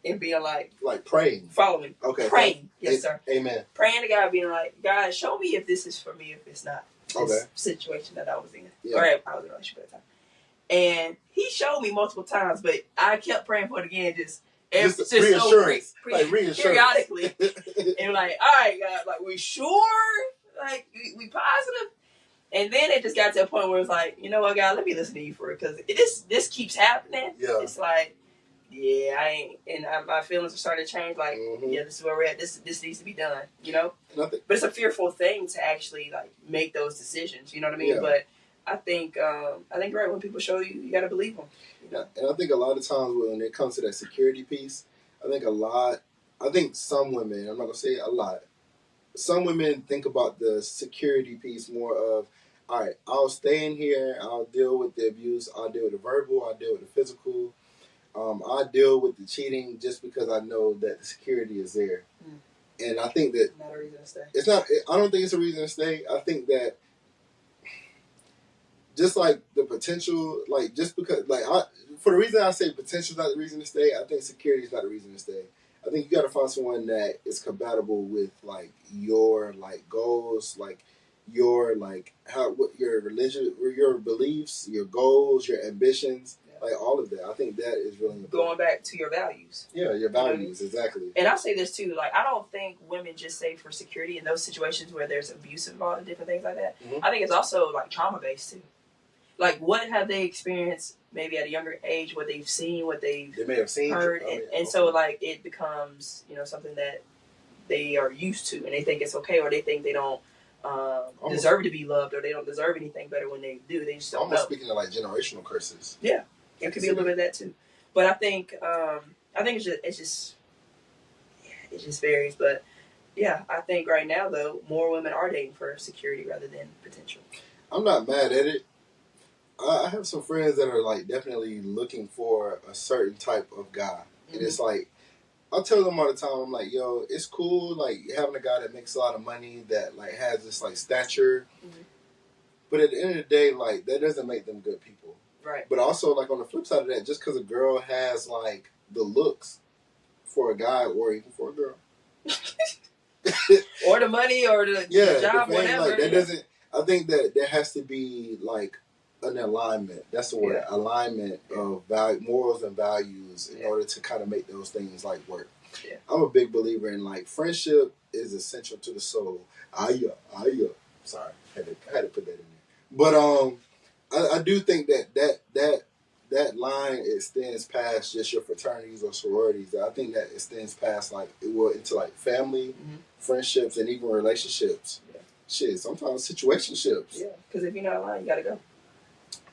and being like praying. Follow me. Okay. Praying. Yes, sir. Amen. Praying to God, being like, God, show me if this is for me, if it's not. This situation that I was in. Yeah. Or I was in a relationship at the time. And he showed me multiple times, but I kept praying for it again, just reassurance. Periodically. And like, all right, God, like, we sure? Like, we positive? And then it just got to a point where it's like, you know what, God, let me listen to you for it. Because this keeps happening. Yeah. It's like, yeah, I ain't. And my feelings are starting to change. Like, yeah, this is where we're at. This needs to be done, But it's a fearful thing to actually, like, make those decisions. You know what I mean? Yeah. But I think right, when people show you, you got to believe them. Yeah. And I think a lot of times when it comes to that security piece, I think some women, I'm not going to say a lot, some women think about the security piece more of, all right, I'll stay in here, I'll deal with the abuse, I'll deal with the verbal, I'll deal with the physical, I'll deal with the cheating just because I know that the security is there. And I think that not a reason to stay. I don't think it's a reason to stay. I think that just like the potential, like just because, like, for the reason I say potential is not the reason to stay, I think security is not the reason to stay. I think you got to find someone that is compatible with, like, your, like, goals, like your, like, what your religion, or your beliefs, your goals, your ambitions, like all of that. I think that is really important. Going back to your values. Yeah, your values, exactly. And I'll say this too, like, I don't think women just say for security in those situations where there's abuse involved and different things like that. I think it's also, like, trauma based too. Like, what have they experienced maybe at a younger age, what they've seen, what they may have seen, heard, and so, like, it becomes, something that they are used to, and they think it's okay, or they think they don't deserve to be loved, or they don't deserve anything better when they do. They just don't know. Speaking of, like, generational curses. Yeah, it could be a little bit of that too. But I think it just varies. But yeah, I think right now though, more women are dating for security rather than potential. I'm not mad at it. I have some friends that are, like, definitely looking for a certain type of guy. And it's like, I'll tell them all the time, I'm like, yo, it's cool, like, having a guy that makes a lot of money, that, like, has this, like, stature. But at the end of the day, like, that doesn't make them good people. Right. But also, like, on the flip side of that, just because a girl has, like, the looks, for a guy or even for a girl. Or the money or the job, the fame, whatever. Like, that doesn't. I think that there has to be like an alignment. That's the word. Alignment of morals and values in order to kind of make those things like work. Yeah. I'm a big believer in like friendship is essential to the soul. Sorry, had to put that in there. But I do think that line extends past just your fraternities or sororities. I think that extends past like into like family, friendships, and even relationships. Yeah. Shit, sometimes situationships. Yeah, because if you're not aligned, you gotta go.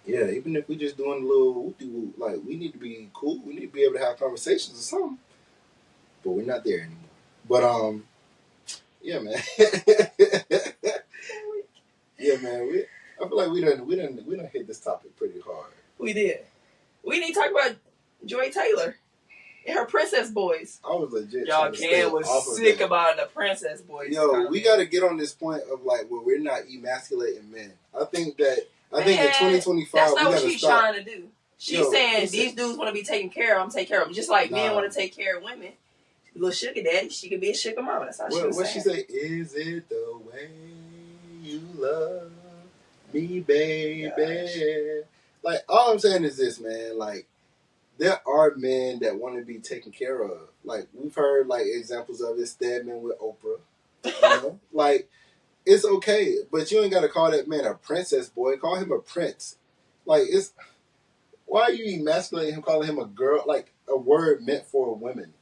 Yeah, even if we just doing a little whoop-de-whoop, like we need to be cool. We need to be able to have conversations or something. But we're not there anymore. But yeah, man. Yeah, man. I feel like we done hit this topic pretty hard. We did. We need to talk about Joy Taylor and her Princess Boys. I was legit. Y'all Ken was sick about the Princess Boys. Yo, we got to get on this point of like where we're not emasculating men. I think in 2025 that's not what she's trying to do. She's saying these dudes want to be taken care of. I'm taking care of them, just like men want to take care of women. Little sugar daddy, she could be a sugar mama. That's how she was saying. What she say? Is it the way you love me, baby? Gosh. Like, all I'm saying is this, man. Like, there are men that want to be taken care of. Like, we've heard, like, examples of it. Stedman with Oprah. You know? Like, it's okay. But you ain't got to call that man a princess boy. Call him a prince. Like, why are you emasculating him, calling him a girl? Like, a word meant for women.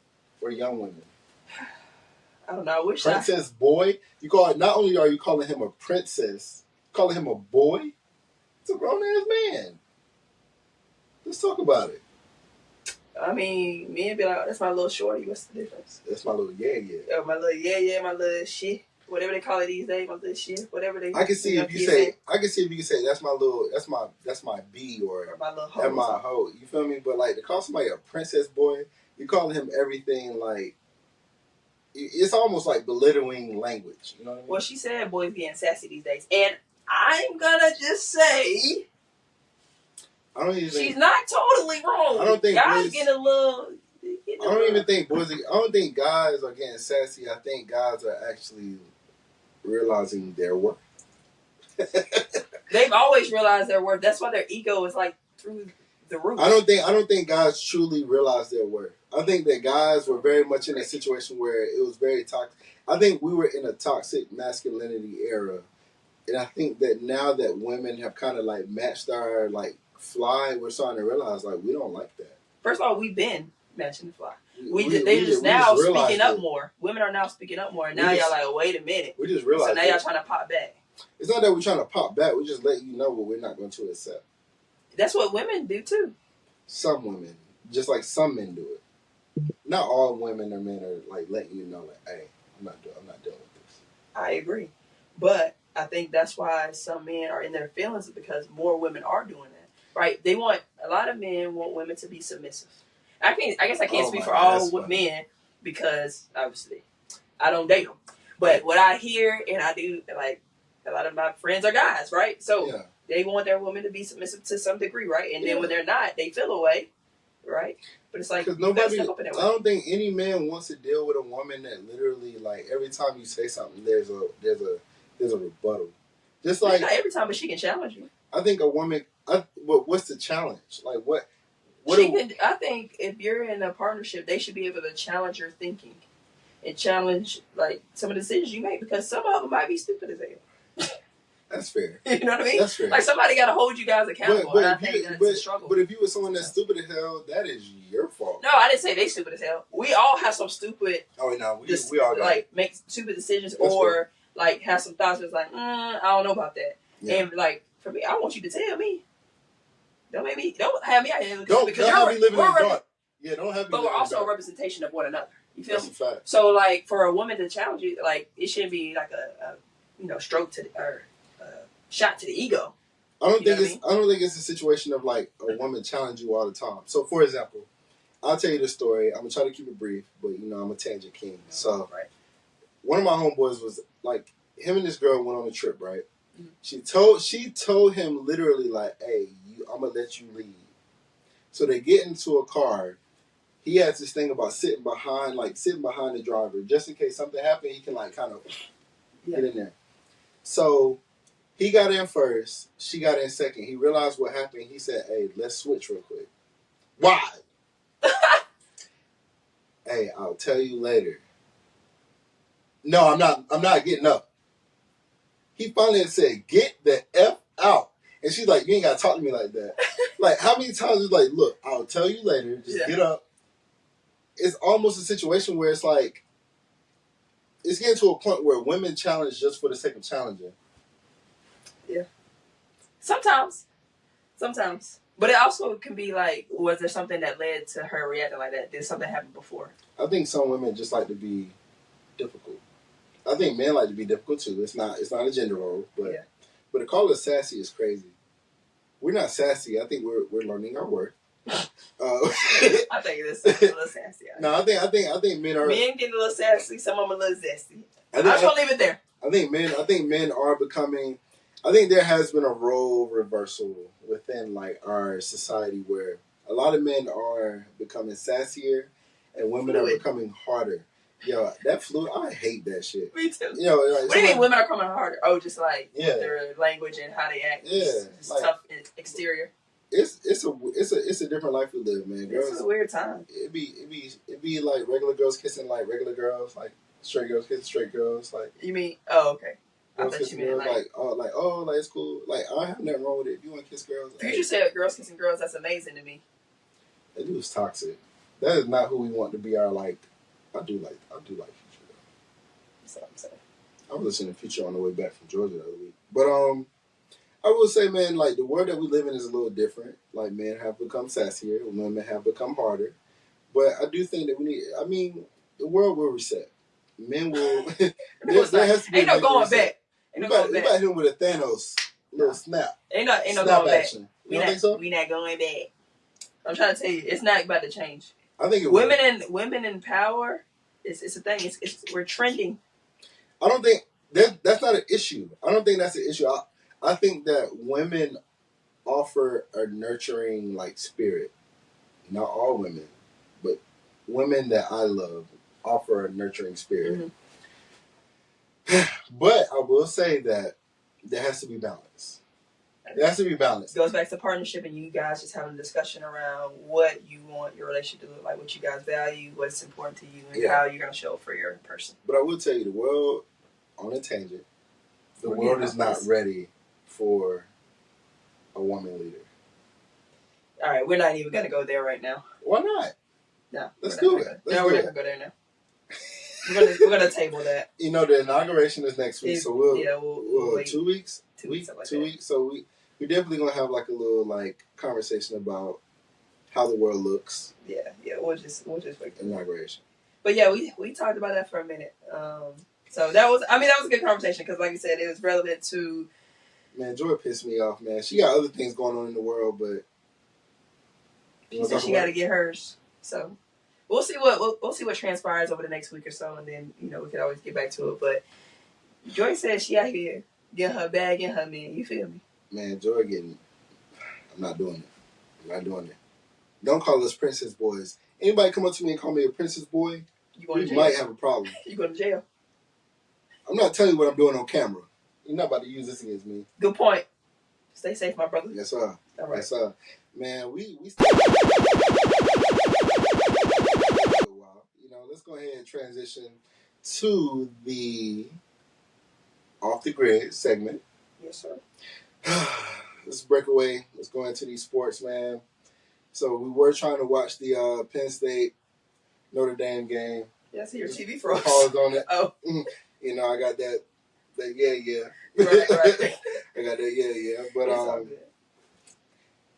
For young women. I don't know. Princess boy? You call it, not only are you calling him a princess, calling him a boy? It's a grown-ass man. Let's talk about it. I mean, men be like, that's my little shorty. What's the difference? That's my little yeah. Oh, my little yeah, my little shit. Whatever they call it these days, my little shit. Whatever they I can see if you say, that's my B or my little hoe. That's my hoe. You feel me? But like to call somebody a princess boy, you calling him everything like it's almost like belittling language. You know what I mean? Well, she said boys getting sassy these days, and I'm gonna just say, she's not totally wrong. I don't think guys getting a little. I don't think guys are getting sassy. I think guys are actually realizing their worth. They've always realized their worth. That's why their ego is like through the roof. I don't think guys truly realize their worth. I think that guys were very much in a situation where it was very toxic. I think we were in a toxic masculinity era, and I think that now that women have kind of like matched our like fly, we're starting to realize like we don't like that. First of all, we've been matching the fly. They're just now speaking up more. Women are now speaking up more, and now y'all like, wait a minute. We just realized. So now y'all trying to pop back. It's not that we're trying to pop back. We're just letting you know what we're not going to accept. That's what women do too. Some women, just like some men do it. Not all women or men are like letting you know, like, hey, I'm not dealing with this. I agree, but I think that's why some men are in their feelings because more women are doing that. Right? A lot of men want women to be submissive. I guess I can't speak for all men because obviously I don't date them. But what I hear and I do, like a lot of my friends are guys, right? So they want their woman to be submissive to some degree, right? And then when they're not, they feel away, right? But it's like nobody. I don't think any man wants to deal with a woman that literally like every time you say something, there's a rebuttal. Just like not every time, but she can challenge you. I think a woman. What's the challenge? Like what? I think if you're in a partnership, they should be able to challenge your thinking and challenge like some of the decisions you make because some of them might be stupid as hell. That's fair. You know what I mean? That's fair. Like somebody got to hold you guys accountable. But I think that's a struggle. But if you were someone that's stupid as hell, that is your fault. No, I didn't say they stupid as hell. We all have some stupid. Oh no, we all got like make stupid decisions that's or fair. Like have some thoughts that's like I don't know about that. Yeah. And like for me, I want you to tell me. Don't have me out here because don't have me living in the dark. Yeah, don't have me. But we're also a representation of one another. You feel me? That's a fact. So like for a woman to challenge you, like it shouldn't be like a stroke to or shot to the ego. I don't think it's a situation of like a woman challenge you all the time. So for example, I'll tell you the story. I'm gonna try to keep it brief, but I'm a tangent king. So one of my homeboys was like him and this girl went on a trip, right? Mm-hmm. She told him literally like, hey, I'm gonna let you lead. So they get into a car he has this thing about sitting behind the driver, just in case something happened. He can like kind of get in there. So he got in first. She got in second. He realized what happened. He said, "Hey, let's switch real quick." Why? Hey, I'll tell you later. No, I'm not getting up. He finally said, "Get the F out." And she's like, "You ain't got to talk to me like that." Like, how many times is like, "Look, I'll tell you later. Just get up." It's almost a situation where it's like, it's getting to a point where women challenge just for the sake of challenging. Yeah. Sometimes. But it also can be like, was there something that led to her reacting like that? Did something happen before? I think some women just like to be difficult. I think men like to be difficult too. It's not a gender role, but to call us sassy is crazy. We're not sassy. I think we're learning our worth. I think it's a little sassy. No, I think men are. Men get a little sassy. Some of them a little zesty. I'm just gonna leave it there. I think men are becoming. I think there has been a role reversal within like our society where a lot of men are becoming sassier and women are becoming harder. Yo, that fluid, I hate that shit. Me too. You know, like, what do you mean women are coming harder? Oh, just like yeah. their language and how they act. Yeah, it's like, tough exterior. It's a different life we live, man. Girls, it's a weird time. It be like regular girls kissing like regular girls, like straight girls kissing straight girls, like. You mean? Oh, okay. Girls kissing girls, like it's cool. Like, I have nothing wrong with it. If you want to kiss girls, Future said girls kissing girls. That's amazing to me. That dude is toxic. That is not who we want to be our like. I do like Future though. That's what I'm saying. I was listening to Future on the way back from Georgia the other week, but I will say, man, like the world that we live in is a little different. Like men have become sassier, women have become harder, but I do think that we need. I mean, the world will reset. Men will. there has to be. Ain't no going back. You about him with a Thanos little snap. Ain't no snap going action. back. You don't think so? We not going back. I'm trying to tell you, it's not about to change. I think women in power. It's a thing. We're trending. I don't think that's not an issue. I don't think that's an issue. I think that women offer a nurturing like spirit. Not all women, but women that I love offer a nurturing spirit. Mm-hmm. But I will say that there has to be balance. There has to be balance. It goes back to partnership and you guys just having a discussion around what you want your relationship to look like, what you guys value, what's important to you, and how you're going to show up for your person. But I will tell you, the world, on a tangent, the world is not ready for a woman leader. All right, we're not even going to go there right now. Why not? No. Let's do it. We're not going to go there now. We're gonna table that. You know, the inauguration is next week, so we'll wait. 2 weeks. 2 weeks. Like 2 weeks. So we definitely gonna have like a little like conversation about how the world looks. Yeah. We'll just wait. Inauguration. But yeah, we talked about that for a minute. So that was a good conversation because, like you said, it was relevant to. Man, Joy pissed me off, man. She got other things going on in the world, but she said she got to get hers. So. We'll see what transpires over the next week or so, and then we could always get back to it. But Joy says she out here getting her bag and her man. You feel me? Man, Joy getting. I'm not doing it. Don't call us princess boys. Anybody come up to me and call me a princess boy, we might have a problem. You going to jail? I'm not telling you what I'm doing on camera. You're not about to use this against me. Good point. Stay safe, my brother. Yes, sir. All right. Yes, sir. Man, we let's go ahead and transition to the off the grid segment. Yes, sir. Let's break away. Let's go into these sports, man. So we were trying to watch the Penn State Notre Dame game. Yeah, I see your TV froze. Pause on it. Oh. I got that yeah. Right. I got that yeah. But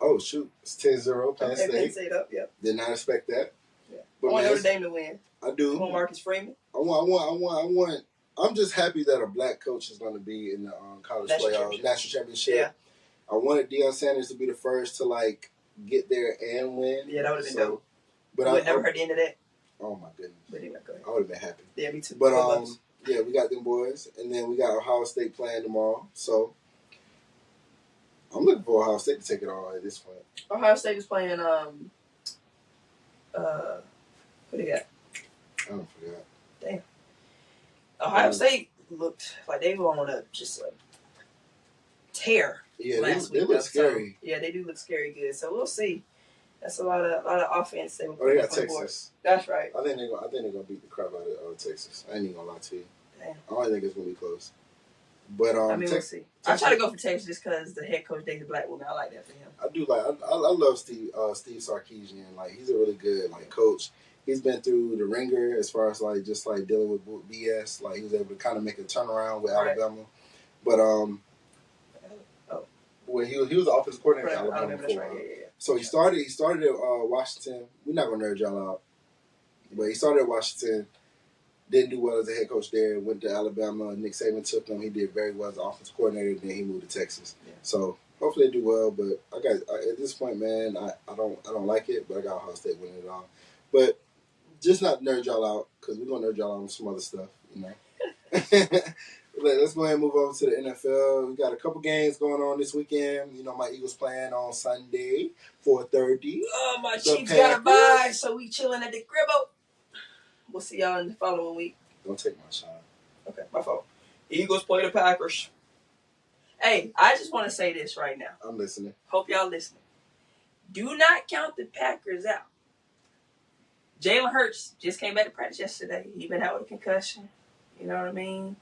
oh shoot, it's 10-0 Penn State. Penn State up, yep. Did not expect that. Yeah. But I want Notre Dame to win. I do. You want Marcus Freeman? I want. I'm just happy that a black coach is going to be in the college national championship. Yeah. I wanted Deion Sanders to be the first to like get there and win. Yeah, that would have been dope. But I never heard the end of that. Oh my goodness. But anyway, go ahead. I would have been happy. Yeah, me too. But yeah, we got them boys, and then we got Ohio State playing tomorrow. So I'm looking for Ohio State to take it all at this point. Ohio State is playing Who they got? I don't forget. Damn. Ohio State looked like they were on a tear. Yeah, last they week. look scary. So, yeah, they do look scary good. So we'll see. That's a lot of offense they were putting they got Texas. That's right. I think they're gonna beat the crap out of Texas. I ain't even gonna lie to you. Damn. I don't think it's gonna be close. But I mean, we'll see. I try to go for Texas just because the head coach dates a black woman. I like that for him. I do like. I love Steve Sarkisian. Like, he's a really good coach. He's been through the ringer as far as just dealing with BS. Like, he was able to kind of make a turnaround with Alabama. But when he was the offensive coordinator for Alabama before. Right. Yeah. So he started at Washington. We're not gonna nerd y'all out, but he started at Washington. Didn't do well as a head coach there. Went to Alabama. Nick Saban took him. He did very well as offensive coordinator. Then he moved to Texas. Yeah. So hopefully they do well. But at this point, man, I don't like it. But I got Ohio State winning it all. But just not nerd y'all out, because we're gonna nerd y'all out on some other stuff. Let's go ahead and move over to the NFL. We got a couple games going on this weekend. My Eagles playing on Sunday, 4:30. Oh, my Chiefs got a bye, so we chilling at the cribbo. We'll see y'all in the following week. Don't take my shot. Okay, my fault. Eagles play the Packers. Hey, I just want to say this right now. I'm listening. Hope y'all listening. Do not count the Packers out. Jalen Hurts just came back to practice yesterday. He been out with a concussion. You know what I mean?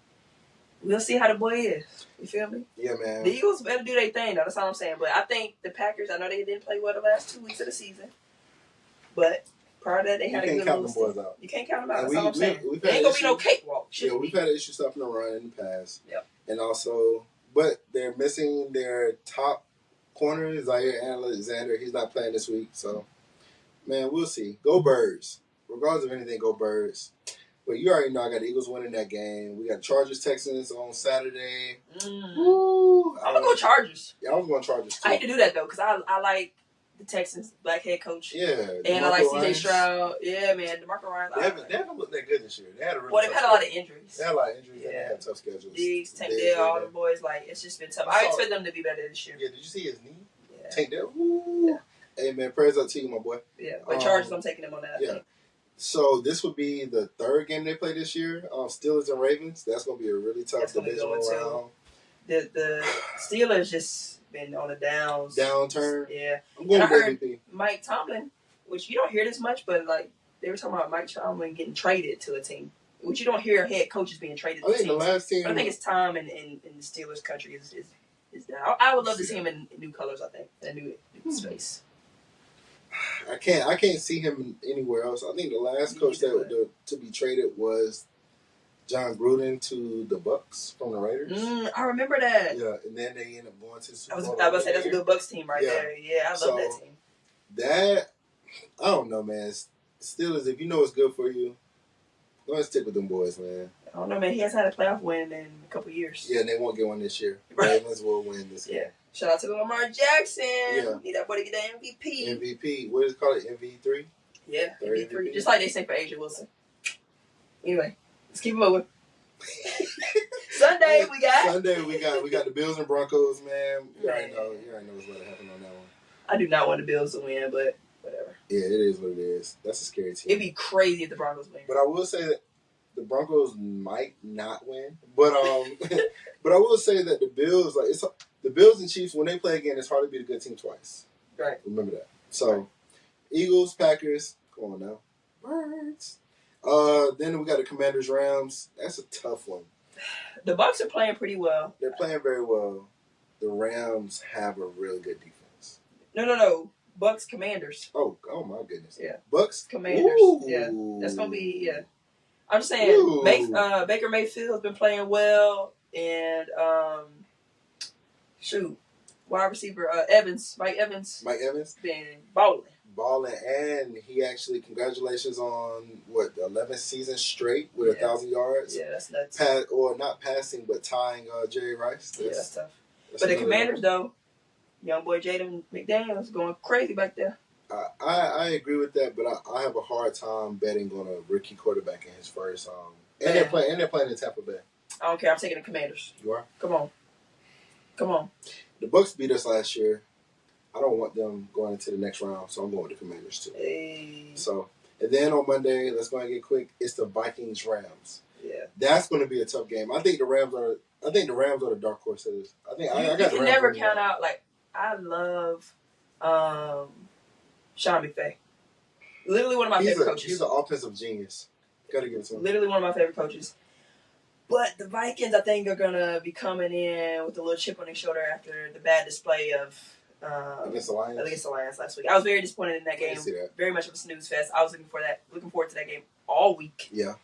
We'll see how the boy is. You feel me? Yeah, man. The Eagles better do their thing, though. That's all I'm saying. But I think the Packers, I know they didn't play well the last 2 weeks of the season. But prior to that, they had a good count them boys out. You can't count them out. That's all I'm saying. There ain't going to be no cakewalk. Yeah, we've had issues stuff in the run in the past. Yep. And also, but they're missing their top corner, Zaire Alexander. He's not playing this week. So, man, we'll see. Go Birds. Regardless of anything, go Birds. But you already know I got the Eagles winning that game. We got Chargers Texans on Saturday. Woo. I'm going to go Chargers. Yeah, I was going Chargers too. I hate to do that, though, because I like the Texans, black head coach. Yeah. And I like CJ Stroud. Yeah, man. DeMarco Ryans. They haven't looked that good this year. They had a really they've had a lot of injuries. They had a lot of injuries. Yeah. And they had tough schedules. Diggs, Tank Dell, all the boys. It's just been tough. I expect them to be better this year. Yeah, did you see his knee? Yeah. Tank Dell? Yeah. Hey, man, prayers up to you, my boy. Yeah, but Chargers, I'm taking them on that. Yeah. So this would be the third game they play this year. Steelers and Ravens. That's going to be a really tough divisional round. The Steelers just been on a downturn. Yeah. I'm going with MVP. Mike Tomlin, which you don't hear this much, but they were talking about Mike Tomlin getting traded to a team, which you don't hear head coaches being traded to a team. The last team. But I think it's time in the Steelers country is down. I would love to see him in new colors. I think in a new space. I can't see him anywhere else. I think the last coach to be traded was John Gruden to the Bucks from the Raiders. I remember that. Yeah, and then they ended up going to the Super Bowl. I was about to say that's a good Bucks team right there. Yeah, I love that team. That I don't know, man. Steelers, if you know what's good for you, go ahead and stick with them boys, man. I don't know, man. He hasn't had a playoff win in a couple years. Yeah, and they won't get one this year. Right. Ravens will win this year. Yeah. Shout out to Lamar Jackson. Yeah. Need that boy to get that MVP. MVP. What is it called? MV3? Yeah, MV3. Just like they say for Asia Wilson. Anyway, let's keep it moving. Sunday we got the Bills and Broncos, man. You already know what's going to happen on that one. I do not want the Bills to win, but whatever. Yeah, it is what it is. That's a scary team. It'd be crazy if the Broncos win. But I will say that the Broncos might not win. But but I will say that the Bills, the Bills and Chiefs, when they play again, it's hard to beat a good team twice. Right. Remember that. So, Eagles, Packers, come on now. Birds. Then we got the Commanders, Rams. That's a tough one. The Bucs are playing pretty well. They're playing very well. The Rams have a really good defense. No. Bucs, Commanders. Oh my goodness. Yeah. Bucs, Commanders. Ooh. Yeah. That's gonna be I'm just saying, Baker Mayfield's been playing well, and wide receiver Mike Evans, been balling, and he actually, congratulations on the 11th season straight with 1,000 yards. Yeah, that's nuts. Not passing, but tying Jerry Rice. That's tough. But the Commanders, though, young boy Jaden McDaniels going crazy back there. I agree with that, but I have a hard time betting on a rookie quarterback in his first. And they're playing in Tampa Bay. I don't care. I'm taking the Commanders. You are? Come on. The Bucs beat us last year. I don't want them going into the next round, so I'm going with the Commanders too. Hey. So, And then on Monday, let's go and get quick. It's the Vikings Rams. Yeah, that's going to be a tough game. I think the Rams are the dark horse of this. I think I got you the can Rams never count out. Like I love Sean McVay. Literally one of my favorite coaches. He's an offensive genius. Got to give it to him. Literally one of my favorite coaches. But the Vikings, I think, are going to be coming in with a little chip on their shoulder after the bad display of against the Lions last week. I was very disappointed in that game. Very much of a snooze fest. I was looking forward to that game all week. Yeah.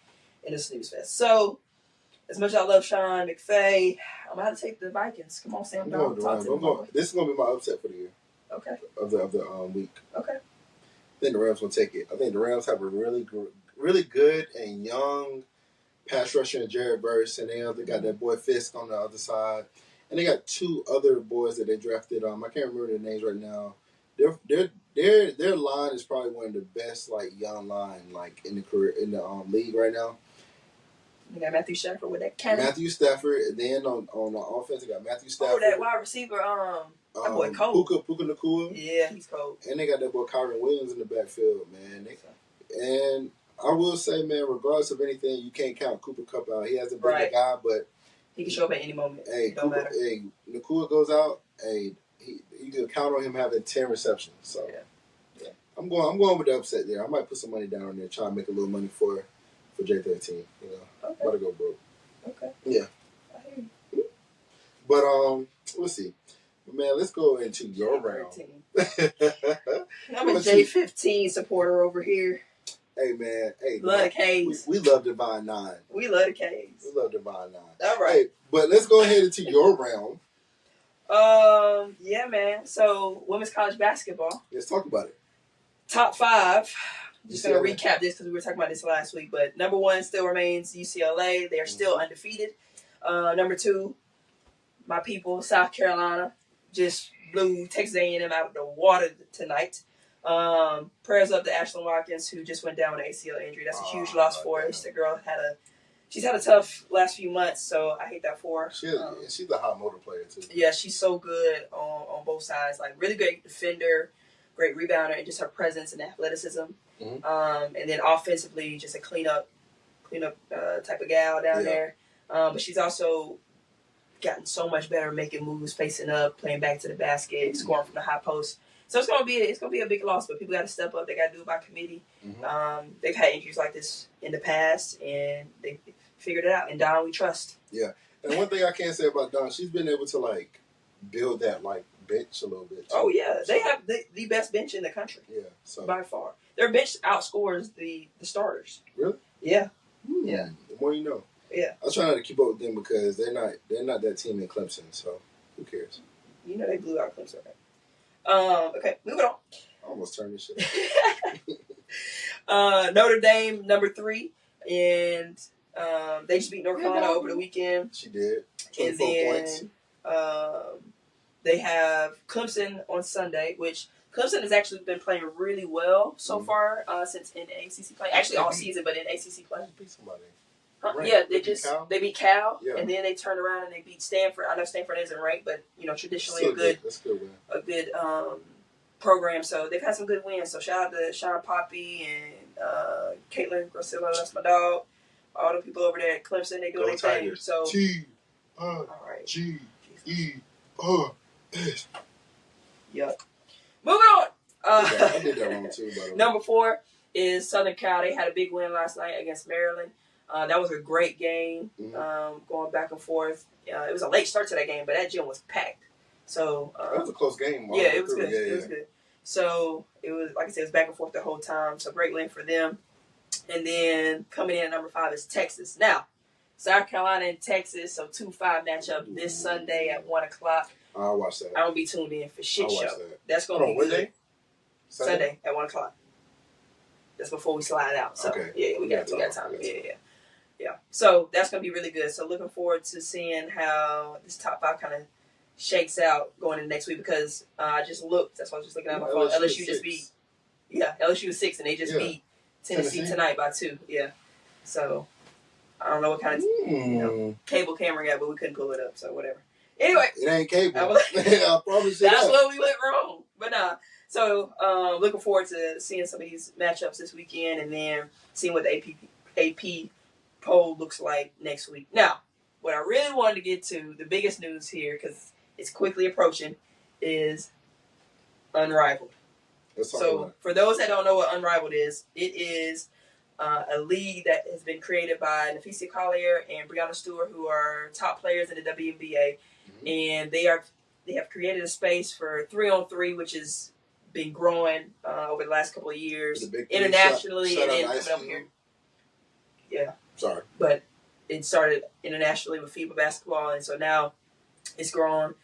In a snooze fest. So, as much as I love Sean McVay, I'm going to have to take the Vikings. Come on, Sam. This is going to be my upset for the year. Okay. Of the week. Okay. I think the Rams will take it. I think the Rams have a really good and young pass rusher in Jared Verse, and they got that boy Fisk on the other side, and they got two other boys that they drafted. I can't remember their names right now. Their line is probably one of the best young line in the league right now. You got Matthew Stafford with that cannon. Matthew Stafford, and then on the offense, you got Matthew Stafford. Oh, that wide receiver, that boy cold. Puka Nacua. Yeah, he's cold. And they got that boy Kyron Williams in the backfield, man. And I will say, man, regardless of anything, you can't count Cooper Kupp out. He hasn't been the guy, but he can show up at any moment. Hey, Nacua goes out. Hey, you can count on him having 10 receptions. So yeah. I'm going with the upset there. I might put some money down on there, try and make a little money for J13. You know, about to go broke. Okay. Yeah. I hear you. But we'll see. Man, let's go into your round. I'm a J15 supporter over here. Hey, man. Hey, love the K's. We love Divine 9. We love the K's. We love Divine 9. All right. Hey, but let's go ahead into your round. Yeah, man. So, women's college basketball. Let's talk about it. Top 5. Just going to recap this because we were talking about this last week. But number 1 still remains UCLA. They are still undefeated. Number 2, my people, South Carolina, just blew Texas A&M out of the water tonight. Prayers up to Ashlyn Watkins, who just went down with an ACL injury. That's a huge loss for her. The girl she's had a tough last few months, so I hate that for her. She's a hot motor player too. Yeah, she's so good on both sides. Really great defender, great rebounder, and just her presence and athleticism. Mm-hmm. And then offensively, just a cleanup type of gal down there. But she's also gotten so much better making moves, facing up, playing back to the basket, scoring from the high post. So it's gonna be a big loss, but people got to step up. They got to do it by committee. Mm-hmm. They've had injuries like this in the past, and they figured it out. And Dawn, we trust. Yeah, and one thing I can say about Dawn, she's been able to build that bench a little bit. Too. Oh yeah, they have the best bench in the country. Yeah, so by far, their bench outscores the starters. Really? Yeah. Yeah. The more you know. Yeah. I try not to keep up with them because they're not that team in Clemson. So who cares? You know they blew out Clemson, right? Okay, moving on. I almost turned this shit off. Notre Dame, number 3, and they just beat North Carolina over the weekend. She did. 24 points. They have Clemson on Sunday, which Clemson has actually been playing really well so far since in ACC play. Actually, all season, but in ACC play. Beat somebody. Huh? Right. Yeah, they beat Cal, yeah. And then they turned around and they beat Stanford. I know Stanford isn't ranked, but traditionally that's good win. A good program. So they've had some good wins. So shout out to Sean Poppy and Caitlin Gracillo. That's my dog. All the people over there at Clemson, they doing their thing. So T-I-G-E-R-S. Yep. Moving on. I did that wrong too. By the way. Number 4 is Southern Cal. They had a big win last night against Maryland. That was a great game, going back and forth. It was a late start to that game, but that gym was packed. So that was a close game. Yeah, it was good. It was good. So it was, like I said, it was back and forth the whole time. So great win for them. And then coming in at number 5 is Texas. Now, South Carolina and Texas, so 2-5 matchup this Sunday at 1:00. I'll watch that. I'm gonna be tuned in for shit show. That's gonna be good. Day? Sunday at 1:00. That's before we slide out. So yeah, we got time. Yeah. So that's going to be really good. So looking forward to seeing how this top 5 kind of shakes out going into next week because I just looked. That's why I was just looking at my phone. LSU just beat. Yeah, LSU was 6 and they just beat Tennessee tonight by 2. Yeah. So I don't know what kind of cable camera got, but we couldn't pull it up. So whatever. Anyway. It ain't cable. I promise you that's where we went wrong. But nah. So looking forward to seeing some of these matchups this weekend, and then seeing what the AP poll looks like next week. Now, what I really wanted to get to, the biggest news here, because it's quickly approaching, is Unrivaled. So for those that don't know what Unrivaled is, it is a league that has been created by Nafisa Collier and Brianna Stewart, who are top players in the WNBA, and they have created a space for 3-on-3, which has been growing over the last couple of years internationally, and then coming up here. Yeah, sorry, but it started internationally with FIBA basketball, and so now it's grown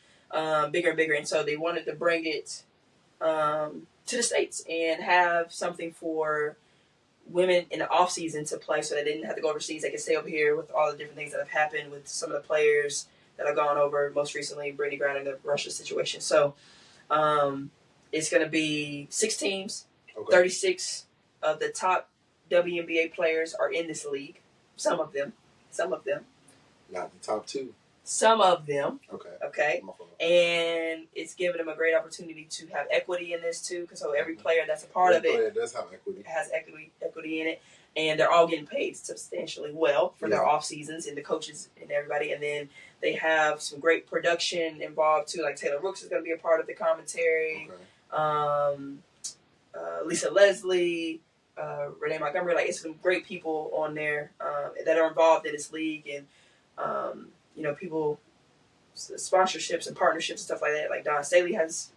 bigger and bigger, and so they wanted to bring it to the States and have something for women in the off season to play, so they didn't have to go overseas. They could stay over here with all the different things that have happened with some of the players that have gone over. Most recently, Brittany Griner and the Russia situation. So it's going to be 6 teams. Okay. 36 of the top WNBA players are in this league. Some of them. Not the top 2. Some of them. Okay. And it's giving them a great opportunity to have equity in this too, because so every player that's a part of it does have equity. Has equity in it, and they're all getting paid substantially well for their off seasons, and the coaches and everybody. And then they have some great production involved too, like Taylor Rooks is going to be a part of the commentary. Lisa Leslie, Renee Montgomery, like it's some great people on there that are involved in this league, and people, sponsorships and partnerships and stuff like that. Like Don Staley has,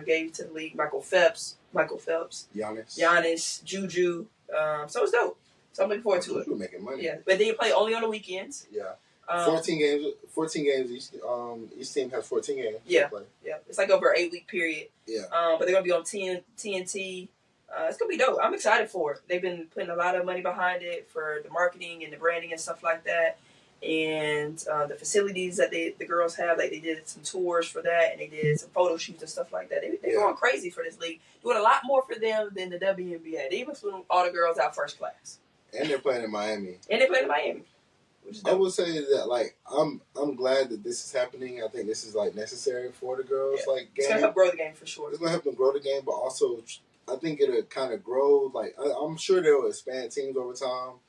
gave to the league. Michael Phelps, Giannis, Juju. So it's dope. So I'm looking forward to it. We're making money. Yeah, but they play only on the weekends. Yeah. 14 games. Each team has 14 games. Yeah. Yeah. It's like over an 8-week period. Yeah. But they're gonna be on TNT. It's gonna be dope. I'm excited for it. They've been putting a lot of money behind it for the marketing and the branding and stuff like that. And the facilities that the girls have, like they did some tours for that, and they did some photo shoots and stuff like that. They're going crazy for this league, doing a lot more for them than the WNBA. They even flew all the girls out first class. And they're playing in Miami. Which is dope. I would say that I'm glad that this is happening. I think this is necessary for the girls. Yeah. Game. It's gonna help grow the game for sure. It's gonna help them grow the game, but also I think it'll kind of grow. I'm sure they'll expand teams over time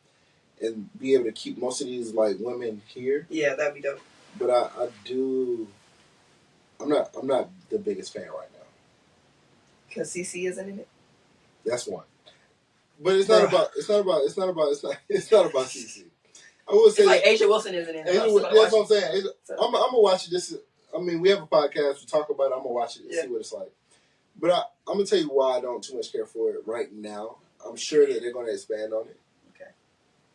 and be able to keep most of these women here. Yeah, that'd be dope. But I'm not the biggest fan right now. Because CC isn't in it. That's one. But it's not about CC. I would say Asia Wilson isn't in it. That's what I'm saying. I'm gonna watch it. We have a podcast. We talk about it. I'm gonna watch it and see what it's like. But I'm gonna tell you why I don't too much care for it right now. I'm sure that they're gonna expand on it.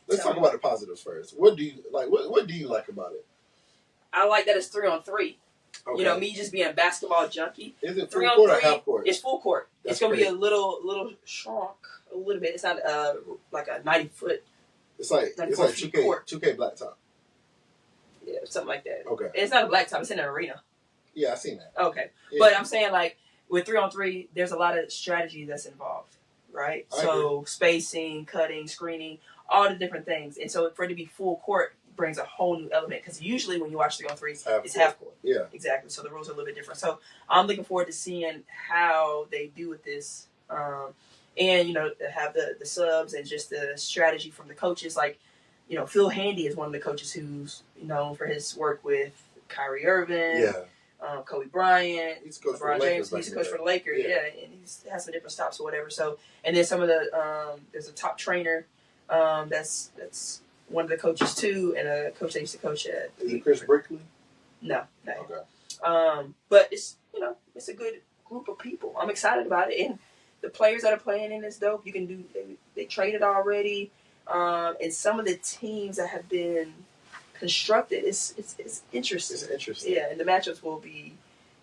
Let's talk about the positives first. What do you like? What do you like about it? I like that it's 3-on-3. Okay. Me just being a basketball junkie. Is it 3-on-3 or half court? It's full court. It's gonna be a little shrunk a little bit. It's not like a 90-foot. It's like 2K blacktop. Yeah, something like that. Okay. It's not a blacktop. It's in an arena. Yeah, I seen that. Okay, but I'm saying with 3-on-3, there's a lot of strategy that's involved, right? So spacing, cutting, screening. All the different things. And so for it to be full court brings a whole new element, because usually when you watch 3-on-3, it's half court. Yeah. Exactly. So the rules are a little bit different. So I'm looking forward to seeing how they do with this. And, have the subs and just the strategy from the coaches. Phil Handy is one of the coaches who's known for his work with Kyrie Irving. Yeah. Kobe Bryant, he's coach LeBron James. He's a coach for the Lakers. Yeah. And he has some different stops or whatever. So, and then some of the, there's a top trainer that's one of the coaches too, and a coach that used to coach at. Is it Chris Brickley? No. Okay. But it's it's a good group of people. I'm excited about it, and the players that are playing in this dope. You can do. They traded already, and some of the teams that have been constructed. It's interesting. It's interesting. Yeah, and the matchups will be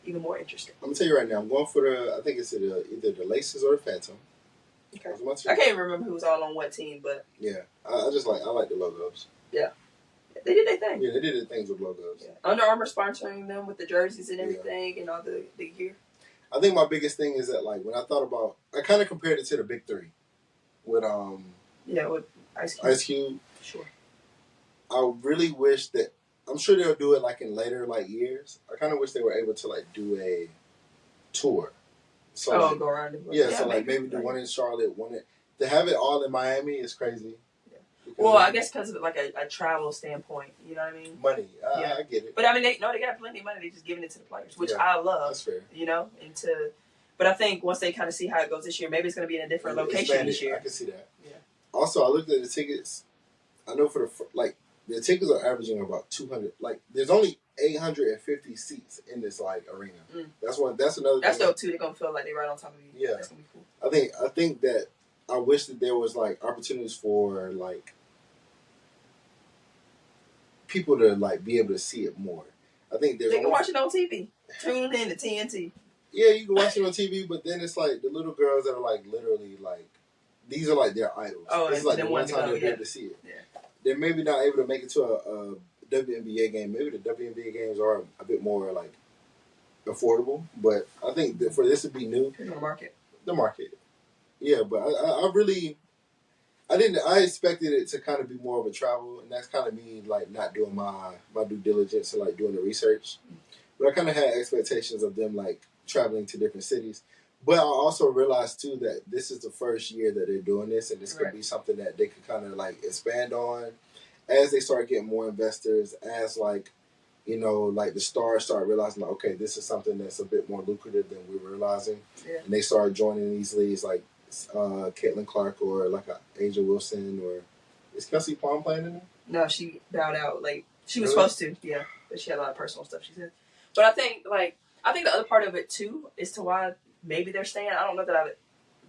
even more interesting. I'm gonna tell you right now. I'm going for I think it's either the Laces or the Phantom. Okay. I can't even remember who was all on what team, but yeah, I like the logos. Yeah, they did their thing. Yeah, they did their things with logos. Yeah. Under Armour sponsoring them with the jerseys and everything, and all the gear. I think my biggest thing is that when I thought about, I kind of compared it to the Big Three, with with Ice Cube. Sure. I really wish that, I'm sure they'll do it in later years. I kind of wish they were able to do a tour So go around. Yeah, so like maybe do one in Charlotte, one in... To have it all in Miami is crazy. Yeah. Well, I guess because of like a travel standpoint, you know what I mean? Money, I get it. But I mean, they got plenty of money. They just giving it to the players, which I love. That's fair. You know, but I think once they kind of see how it goes this year, maybe it's going to be in a different location this year. I can see that. Yeah. Also, I looked at the tickets. I know for the tickets are averaging about 200. Like, there's only 850 seats in this like arena. That's another. That's dope too. They're gonna feel like they're right on top of you. Yeah, that's gonna be cool. I think that I wish that there was like opportunities for like people to like be able to see it more. I think they can watch it on TV. Tune in to TNT. Yeah, you can watch it on TV, but then it's like the little girls that are like literally like these are like their idols. Oh, it's like the one time they're able to see it. Yeah. They're maybe not able to make it to a WNBA game. Maybe the WNBA games are a bit more like affordable, but I think that for this to be new, the market. Yeah, but I expected it to kind of be more of a travel, and that's kind of me like not doing my due diligence and like doing the research. But I kind of had expectations of them like traveling to different cities. But I also realized too that this is the first year that they're doing this, and this could be something that they could kind of like expand on as they start getting more investors, as like, you know, like the stars start realizing like, okay, this is something that's a bit more lucrative than we were realizing. Yeah. And they start joining these leagues like Caitlin Clark or like Asia Wilson, or is Kelsey Plum playing in there? No, she bowed out. Like she was supposed to, yeah, but she had a lot of personal stuff she said. But I think the other part of it too is to why maybe they're staying. I don't know that I've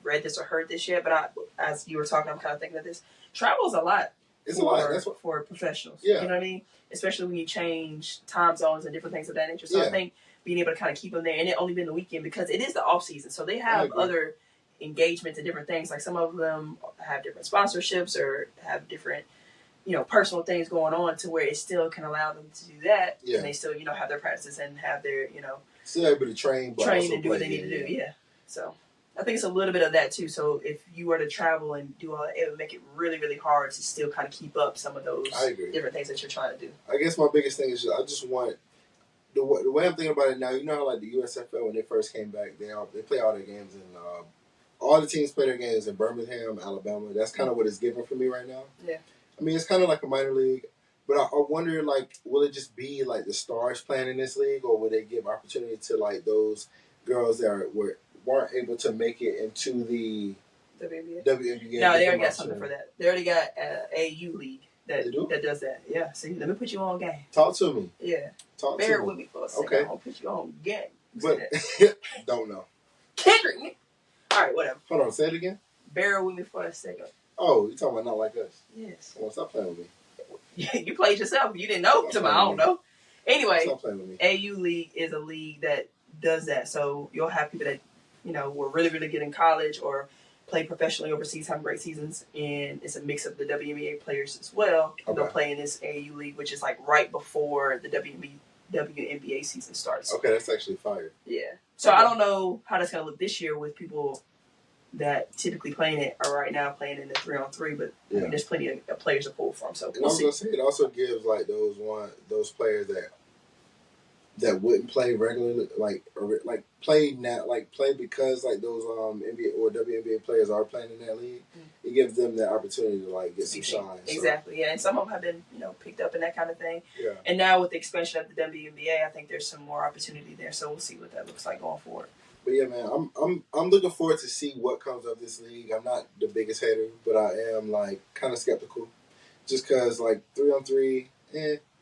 read this or heard this yet, but as you were talking, I'm kind of thinking of this. Travel is a lot. It's a lot. That's for professionals. Yeah. You know what I mean? Especially when you change time zones and different things of that nature. So I think being able to kind of keep them there, and it only been the weekend because it is the off season. So they have other engagements and different things. Like some of them have different sponsorships or have different, you know, personal things going on to where it still can allow them to do that. Yeah. And they still, you know, have their practices and have their, you know, still able to train and do what they need to do. Yeah. So I think it's a little bit of that too. So if you were to travel and do all that, it would make it really, really hard to still kind of keep up some of those different things that you're trying to do. I guess my biggest thing is I just want the way I'm thinking about it now. You know how like the USFL when they first came back, they play all their games in all the teams play their games in Birmingham, Alabama. That's kind of what it's giving for me right now. Yeah. I mean, it's kind of like a minor league, but I wonder like, will it just be like the stars playing in this league, or will they give opportunity to like those girls that weren't able to make it into the WNBA? No, they already got something for that. They already got AU league that does that. Yeah. See, let me put you on game. Talk to me. Yeah. Bear with me for a second. Okay. I'm gonna put you on game. But don't know. Kendrick. All right, whatever. Hold on, say it again. Bear with me for a second. Oh, you talking about not like us? Yes. Come on, stop playing with me. You played yourself. You didn't know. I don't know. Anyway, stop playing with me. AU League is a league that does that. So you'll have people that, you know, were really, really good in college or play professionally overseas, have great seasons, and it's a mix of the WNBA players as well. Okay. They'll play in this AU League, which is like right before the WNBA season starts. Okay, that's actually fire. Yeah. So I don't know how that's going to look this year with people that typically playing it are right now playing in the 3-on-3, but I mean, there's plenty of players to pull from. So we'll see. I was gonna say it also gives like those players that wouldn't play regularly, play because like those NBA or WNBA players are playing in that league. It gives them that opportunity to like get some shine. Exactly, yeah, and some of them have been picked up in that kind of thing. Yeah. And now with the expansion of the WNBA, I think there's some more opportunity there. So we'll see what that looks like going forward. But yeah, man, I'm looking forward to see what comes of this league. I'm not the biggest hater, but I am like kind of skeptical, just because like 3-on-3,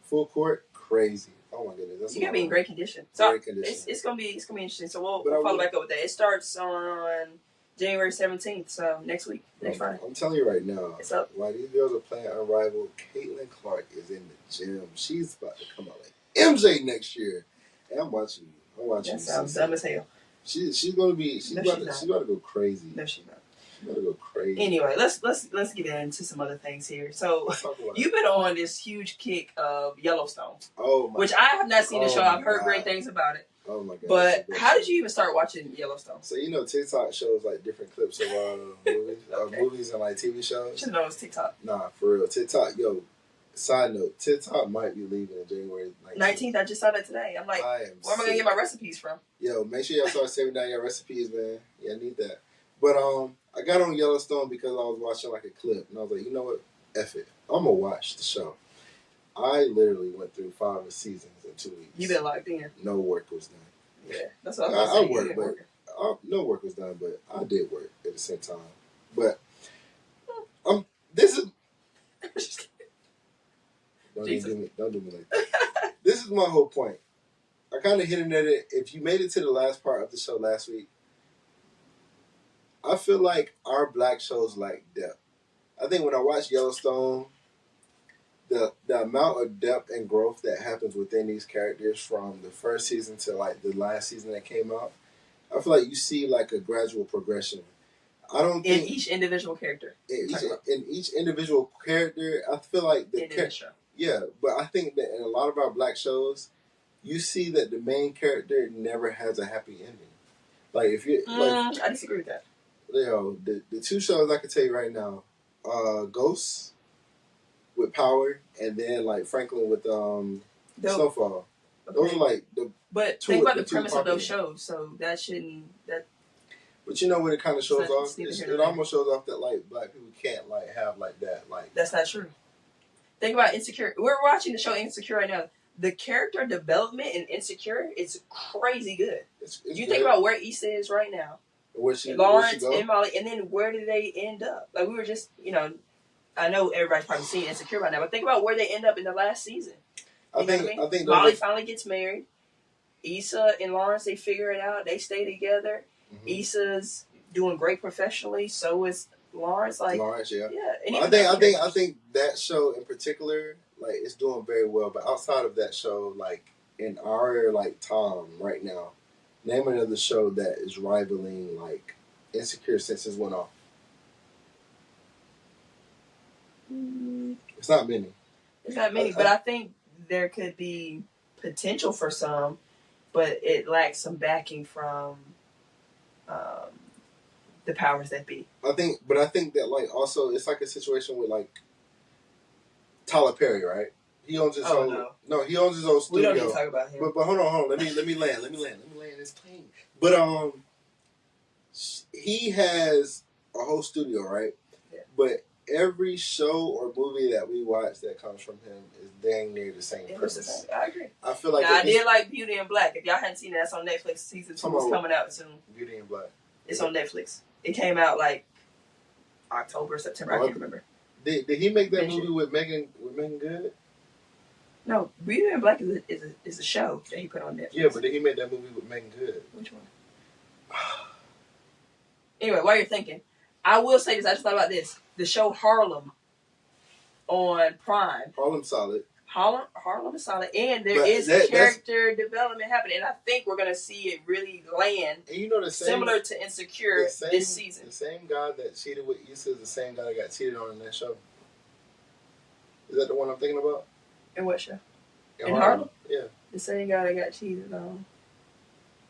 full court, crazy. Oh my goodness, you gotta be in great condition. So it's gonna be interesting. So we'll follow back up with that. It starts on January 17th, so next week, next Friday. I'm telling you right now, it's up. While these girls are playing unrivaled, Caitlin Clark is in the gym. She's about to come out like MJ next year, and I'm watching you. That sounds dumb as hell. She's gonna be. She's about to go crazy. No, she's not. She's about to go crazy. Anyway, let's get into some other things here. So you've been on this huge kick of Yellowstone. Oh my! Which I have not seen the show. I've heard great things about it. Oh my god! But how did you even start watching Yellowstone? So TikTok shows like different clips of movies, movies and like TV shows. You should know it's TikTok. Nah, for real, TikTok. Yo, Side note: TikTok might be leaving in January 19th. I just saw that today. I'm like, where am I gonna get my recipes from? Yo, make sure y'all start saving down your recipes, man. Yeah, I need that. But I got on Yellowstone because I was watching like a clip, and I was like, you know what? F it. I'm gonna watch the show. I literally went through 5 seasons in 2 weeks. You been locked in. No work was done. Yeah, that's what I was saying. I worked, but no work was done. But I did work at the same time. But this is. Don't do me like that. This is my whole point. I kind of hinted at it. If you made it to the last part of the show last week, I feel like our black shows lack depth. I think when I watch Yellowstone, the amount of depth and growth that happens within these characters from the first season to like the last season that came out, I feel like you see like a gradual progression. I don't think in each individual character. In each individual character, I feel like the character. Yeah, but I think that in a lot of our black shows, you see that the main character never has a happy ending. Like if you, like, I disagree with that. You know, the 2 shows I can tell you right now, Ghosts with Power, and then like Franklin with Snowfall. Okay. Those are like the. But think about the premise of those shows, so that shouldn't that. But you know what it kind of shows off? It almost shows off that like black people can't like have like that like. That's not true. Think about Insecure. We're watching the show Insecure right now. The character development in Insecure is crazy good. It's you good. Think about where Issa is right now. Lawrence and Molly, and then where did they end up? Like we were just, I know everybody's probably seen Insecure by now, but think about where they end up in the last season. I think Molly finally gets married. Issa and Lawrence, they figure it out. They stay together. Mm-hmm. Issa's doing great professionally. So is Lawrence. Lawrence, yeah. I think that show in particular, like, it's doing very well. But outside of that show, like in our like time right now, name another show that is rivaling like Insecure since it went off. It's not many. It's not many, but I think there could be potential for some, but it lacks some backing from the powers that be. I think that like also it's like a situation with like Tyler Perry, right? He owns his own. No, he owns his own studio. We don't need to talk about him. But hold on. Let me land this plane. But he has a whole studio, right? Yeah. But every show or movie that we watch that comes from him is dang near the same premise. I agree. I feel like I did like Beauty and Black. If y'all hadn't seen it, that's on Netflix. Season 2 is coming out soon. Beauty and Black. It's on Netflix. It came out like October, September. I can't remember. Did he make that movie with Megan Good? No, Beauty and Black is a show that he put on Netflix. Yeah, but did he make that movie with Megan Good? Which one? Anyway, while you're thinking, I will say this. I just thought about this. The show Harlem on Prime. Harlem's solid. Harlem is solid, and there is character development happening. And I think we're gonna see it really land. And you know the same, similar to Insecure this season. The same guy that cheated with Issa is the same guy that got cheated on in that show. Is that the one I'm thinking about? In what show? In Harlem? Yeah. The same guy that got cheated on.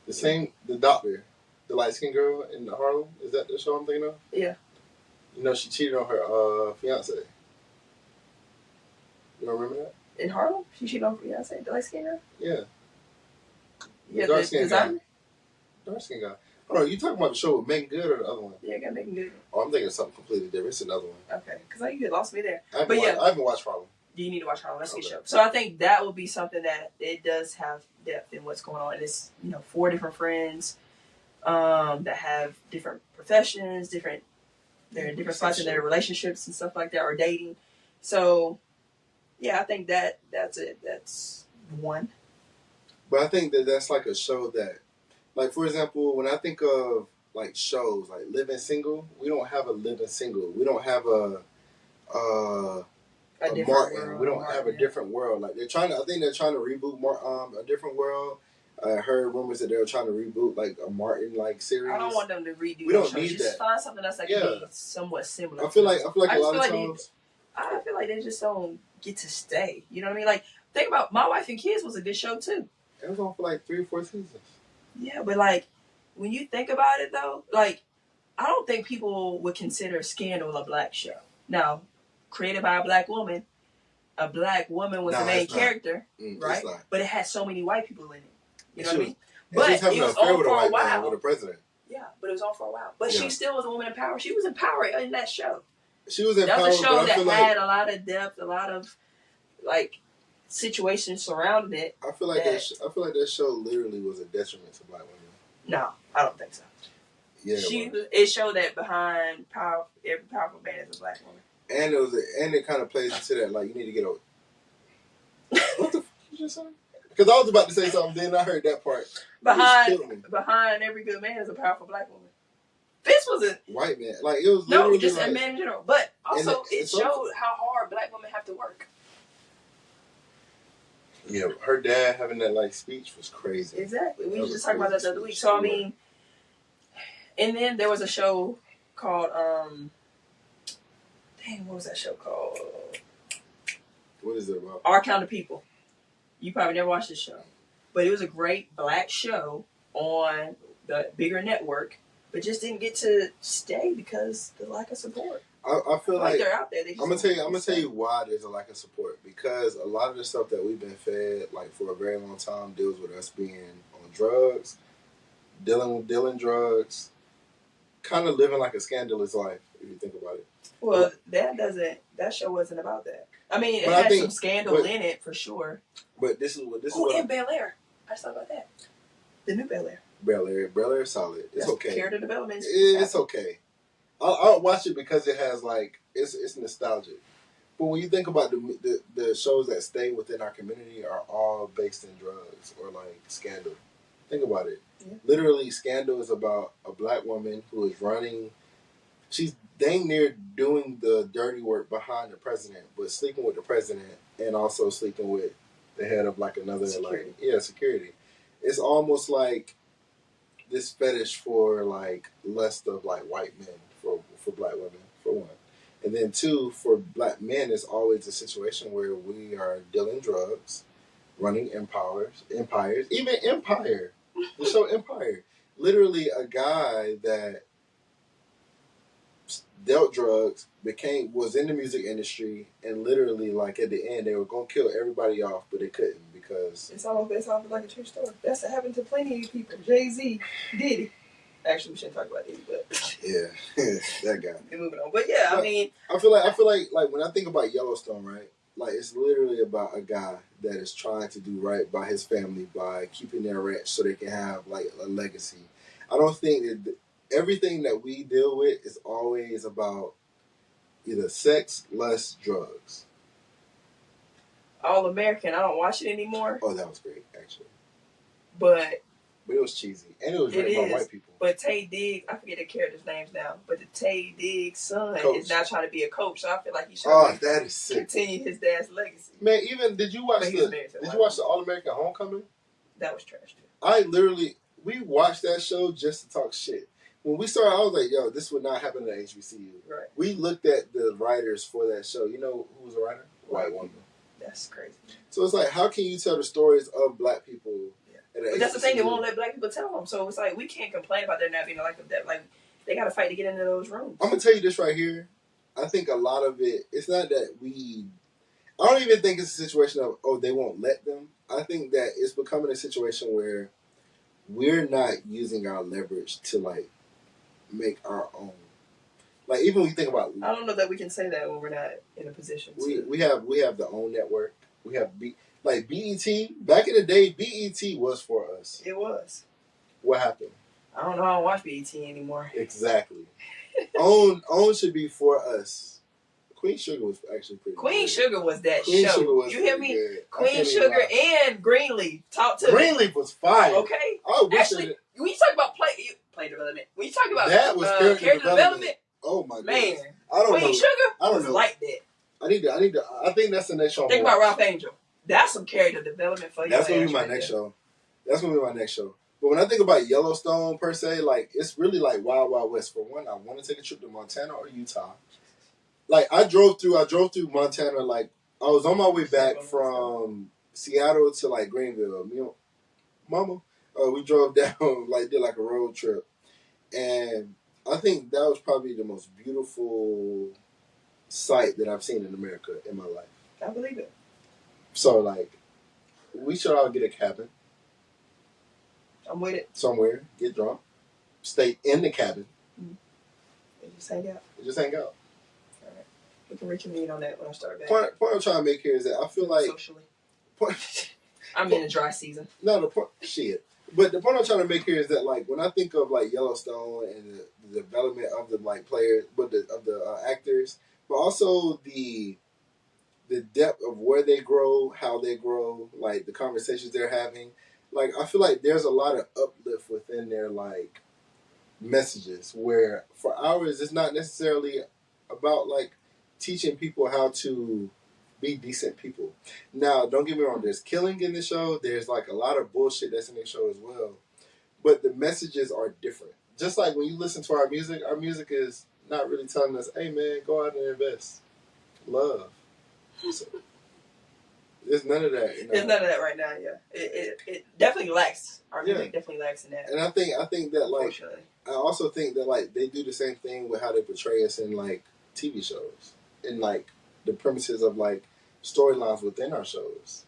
The doctor, the light skinned girl in Harlem. Is that the show I'm thinking of? Yeah. You know she cheated on her fiance. You don't remember that? In Harlem? She cheated on fiance, the light skinned girl? Yeah. Yeah, dark skinned guy. Dark skinned guy. Hold on, you talking about the show with Megan Good or the other one? Yeah, I got Megan Good. Oh, I'm thinking of something completely different. It's another one. Okay, because you lost me there. I haven't watched Harlem. You need to watch Harlem. That's a good show. So I think that will be something that it does have depth in what's going on. And it's 4 different friends that have different professions, they're in different spots in their relationships and stuff like that, or dating. So yeah, I think that's it. That's one. But I think that's like a show that, like, for example, when I think of like shows like Living Single, we don't have a Living Single. We don't have a Martin. World, we don't have a different world. Like I think they're trying to reboot a different world. I heard rumors that they were trying to reboot like a Martin like series. I don't want them to redo. We don't need that. Just find something else that can be somewhat similar. I feel like a lot of times. I feel like they just don't get to stay. You know what I mean? Like, think about My Wife and Kids was a good show too. It was on for like 3 or 4 seasons. Yeah, but like when you think about it though, like I don't think people would consider Scandal a black show. Now, created by a black woman, a black woman was the main character, right? But it had so many white people in it. You know what I mean? But it was on for a while. With the president. Yeah, but it was on for a while. But she still was a woman in power. She was in power in that show. She was in power. That was a show that had a lot of depth, a lot of like situations surrounding it. I feel like that show literally was a detriment to black women. No, I don't think so. Yeah, it showed that behind every powerful man is a black woman. And it kind of plays into that, like, you need to get over. What the fuck you just saying? Because I was about to say something, then I heard that part. Behind every good man is a powerful black woman. This was a white man. Like, it was literally just a man in general. But also, it showed how hard black women have to work. Yeah, her dad having that, like, speech was crazy. Exactly. We just talked about that the other week. So, I mean, and then there was a show called, what was that show called? What is it about? Our Kind of People. You probably never watched this show. But it was a great black show on the bigger network, but just didn't get to stay because of the lack of support. I feel like they're out there. I'm gonna tell you why there's a lack of support. Because a lot of the stuff that we've been fed, like, for a very long time, deals with us being on drugs, dealing drugs, kind of living like a scandalous life, if you think about it. Well, that show wasn't about that. I mean, it had some scandal in it for sure. But this is what. And Bel Air. I just thought about that. The new Bel Air. Bel Air is solid. It's okay. Character development. It's okay. I'll watch it because it has, like, it's nostalgic. But when you think about the shows that stay within our community are all based in drugs or, like, scandal. Think about it. Yeah. Literally, Scandal is about a black woman who is running. She's dang near doing the dirty work behind the president, but sleeping with the president and also sleeping with the head of, like, another security. Security. It's almost like this fetish for, like, lust of, like, white men for black women, for one. And then two, for black men, it's always a situation where we are dealing drugs, running empires, even Empire, the show Empire. Literally a guy that dealt drugs, was in the music industry, and literally, like, at the end, they were going to kill everybody off, but they couldn't because... It's almost based off of, like, a true story. That's what happened to plenty of people. Jay-Z, Diddy. Actually, we shouldn't talk about Diddy, but... Yeah, that guy. We're moving on. But, yeah, I mean... I feel like, when I think about Yellowstone, right, like, it's literally about a guy that is trying to do right by his family by keeping their ranch so they can have, like, a legacy. I don't think that... Everything that we deal with is always about either sex, lust, drugs. All American. I don't watch it anymore. Oh, that was great, actually. But it was cheesy. And it was written by white people. But Tay Diggs, I forget the characters' names now, but the Tay Diggs' son is now trying to be a coach, so I feel like he should continue his dad's legacy. Man, even, did you watch the All-American Homecoming? That was trash, too. We watched that show just to talk shit. When we started, I was like, yo, this would not happen at HBCU. Right. We looked at the writers for that show. You know who was the writer? White woman. That's crazy. So it's like, how can you tell the stories of black people? Yeah. But that's the thing, they won't let black people tell them. So it's like, we can't complain about there not being like that. Like, they got to fight to get into those rooms. I'm going to tell you this right here. I think a lot of it, it's not that I don't even think it's a situation of, oh, they won't let them. I think that it's becoming a situation where we're not using our leverage to, like, make our own. Like, even when you think about... I don't know that we can say that when we're not in a position to... We have the own network. We have... Like, BET, back in the day, BET was for us. It was. What happened? I don't know. I don't watch BET anymore. Exactly. own should be for us. Queen Sugar was actually pretty Queen good. Sugar was that Queen show. Sugar was you hear me? Good. Queen Sugar and Greenleaf. Talk to Greenleaf was fire. Okay? Actually, when you talk about play development, when you talk about that was character development. Oh my god. Man. I don't know. Queen Sugar I don't know. Like that. I think that's the next show. Think about Ralph Angel. That's some character development for you. That's gonna be my next show. But when I think about Yellowstone per se, like, it's really like Wild Wild West. For one, I want to take a trip to Montana or Utah. Like, I drove through Montana. Like, I was on my way back from Seattle to, like, Greenville. You know, Mama, we drove down, like, did like a road trip, and I think that was probably the most beautiful sight that I've seen in America in my life. I believe it. So, like, we should all get a cabin. I'm with it. Somewhere, get drunk, stay in the cabin. And just hang out. Just hang out. All right. We can reconvene on that when I start back. Point I'm trying to make here is that I feel like socially. I'm in a dry season. No, the point, shit. But the point I'm trying to make here is that, like, when I think of like Yellowstone and the development of the like players, but of the actors, but also the depth of where they grow, how they grow, like the conversations they're having. Like, I feel like there's a lot of uplift within their like messages. Where for ours, it's not necessarily about like teaching people how to be decent people. Now, don't get me wrong, there's killing in the show. There's like a lot of bullshit that's in the show as well. But the messages are different. Just like when you listen to our music is not really telling us, hey man, go out and invest. Love. So, there's none of that. You know? There's none of that right now, yeah. It definitely lacks. Our music definitely lacks in that. And I think that like I also think that like they do the same thing with how they portray us in like TV shows. And like the premises of like storylines within our shows.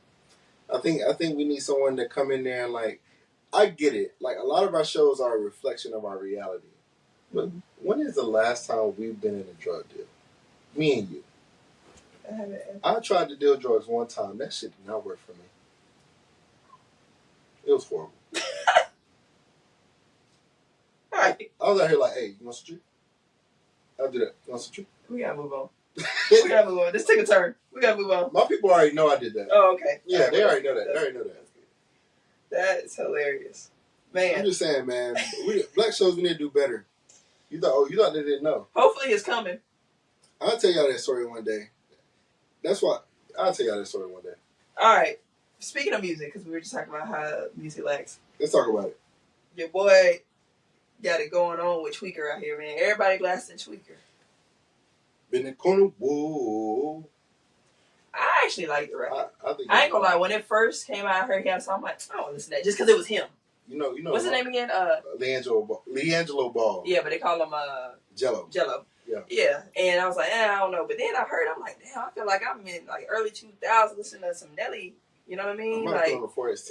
I think we need someone to come in there and like, I get it. Like a lot of our shows are a reflection of our reality. But when is the last time we've been in a drug deal? Me and you. I haven't. I tried to deal drugs one time. That shit did not work for me. It was horrible. All right. I was out here like, hey, you want some tree? I'll do that. You want some tree? We gotta move on. We gotta move on. This took a turn. We gotta move on. My people already know I did that. Oh, okay. Yeah, right, they already know that. They already know that. That is hilarious. Man. I'm just saying, man. Black shows, we need to do better. You thought they didn't know. Hopefully it's coming. I'll tell y'all that story one day. That's why I'll tell y'all that story one day. All right. Speaking of music, because we were just talking about how music lacks. Let's talk about it. Your boy got it going on with Tweaker out here, man. Everybody blasting Tweaker. Been in the corner, whoa. I actually liked it, right? I ain't gonna lie. When it first came out, I heard him, so I'm like, I don't listen to that. Just because it was him. You know. What's his name again? LeAngelo Ball. Yeah, but they call him Jello. Yeah. And I was like, I don't know. But then I heard, I'm like, damn, I feel like I'm in like early 2000s listening to some Nelly. You know what I mean? Like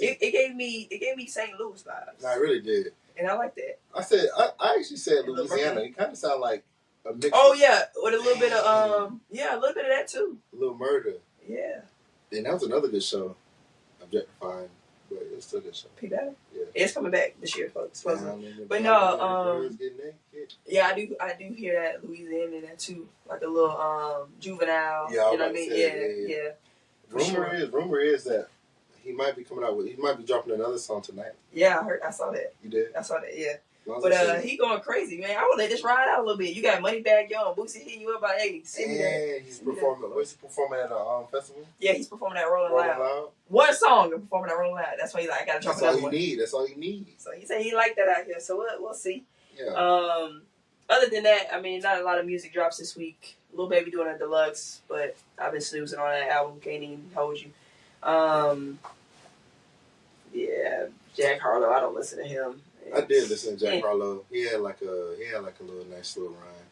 it gave me St. Louis vibes. No, I really did. And I like that. I actually said Louisiana. It kind of sounded like a mix. Oh yeah, with a little bit of a little bit of that too. A little murder. Yeah. And that was another good show. Objectifying, but it was still a good show. P-Battle? Yeah. It's coming back this year, folks. But no, yeah, I do hear that Louisiana in that too, like a little juvenile. Yeah, you know what I mean? Yeah. Rumor is that he might be dropping another song tonight. Yeah, I saw that. You did? I saw that. Yeah. But he going crazy, man. I would let this ride out a little bit. You got Moneybagg Yo, Boosie hitting you up by 80. And he's performing. Where's he performing at a festival? Yeah, he's performing at Rolling Loud. One song and performing at Rolling Loud. That's why he's like, I gotta drop another one. That's all you need. So he said he liked that out here. So we'll see. Yeah. Other than that, I mean, not a lot of music drops this week. Lil Baby doing a deluxe, but I've been snoozing on that album. Can't even hold you. Yeah, Jack Harlow. I don't listen to him. I did listen to Jack Harlow. He had like a little nice little rhyme.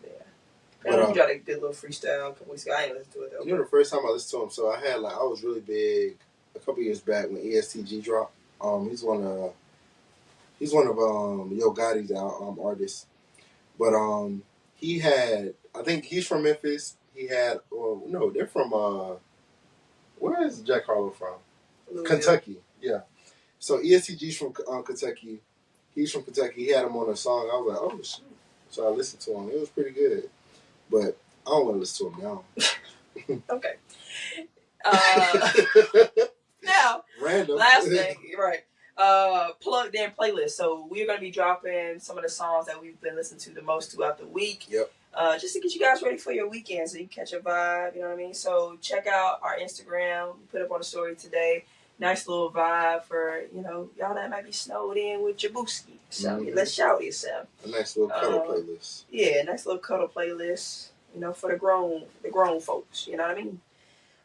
Yeah. He got a good little freestyle a couple weeks ago. I ain't listened to it though. You know, the first time I listened to him, so I was really big a couple years back when ESTG dropped. He's one of Yo Gotti's artists, but he had, I think he's from Memphis. He had, no, they're from where is Jack Harlow from? Kentucky. Yeah. So ESTG's from Kentucky. He's from Kentucky. He had him on a song. I was like, oh, shit. So I listened to him. It was pretty good. But I don't want to listen to him now. Okay. Now, random. Last thing, right. Plugged in playlist. So we're going to be dropping some of the songs that we've been listening to the most throughout the week. Yep. Just to get you guys ready for your weekend so you can catch a vibe. You know what I mean? So check out our Instagram. We put up on the story today. Nice little vibe for, y'all that might be snowed in with your booski. So let's shout yourself. A nice little cuddle playlist. Yeah, nice little cuddle playlist, for the grown folks. You know what I mean?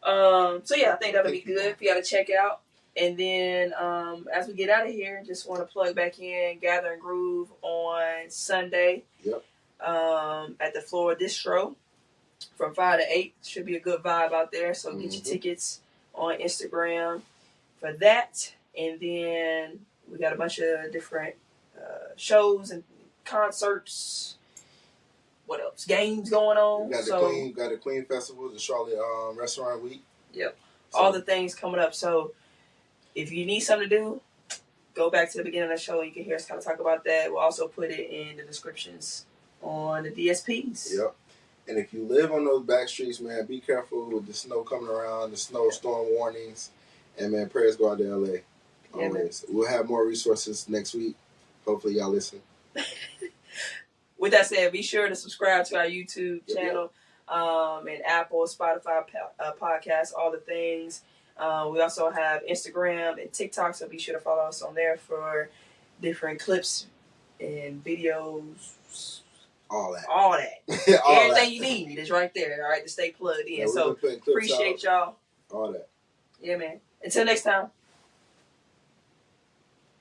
So yeah, I think that'll be good if you gotta check out. And then as we get out of here, just want to plug back in Gather and Groove on Sunday. Yep. At the Flora Distro. from 5 to 8. Should be a good vibe out there. So get your tickets on Instagram for that. And then we got a bunch of different shows and concerts. What else? Games going on. We got the Queen Festival, the Charlotte Restaurant Week. Yep. So, all the things coming up. So if you need something to do, go back to the beginning of the show. You can hear us kind of talk about that. We'll also put it in the descriptions on the DSPs. Yep. And if you live on those back streets, man, be careful with the snow coming around, the snowstorm warnings. And, man, prayers go out to LA. Always. Yeah, we'll have more resources next week. Hopefully y'all listen. With that said, be sure to subscribe to our YouTube channel and Apple, Spotify, podcasts, all the things. We also have Instagram and TikTok, so be sure to follow us on there for different clips and videos. All that. Everything you need is right there, all right, to stay plugged in. So appreciate y'all. All that. Yeah, man. Until next time.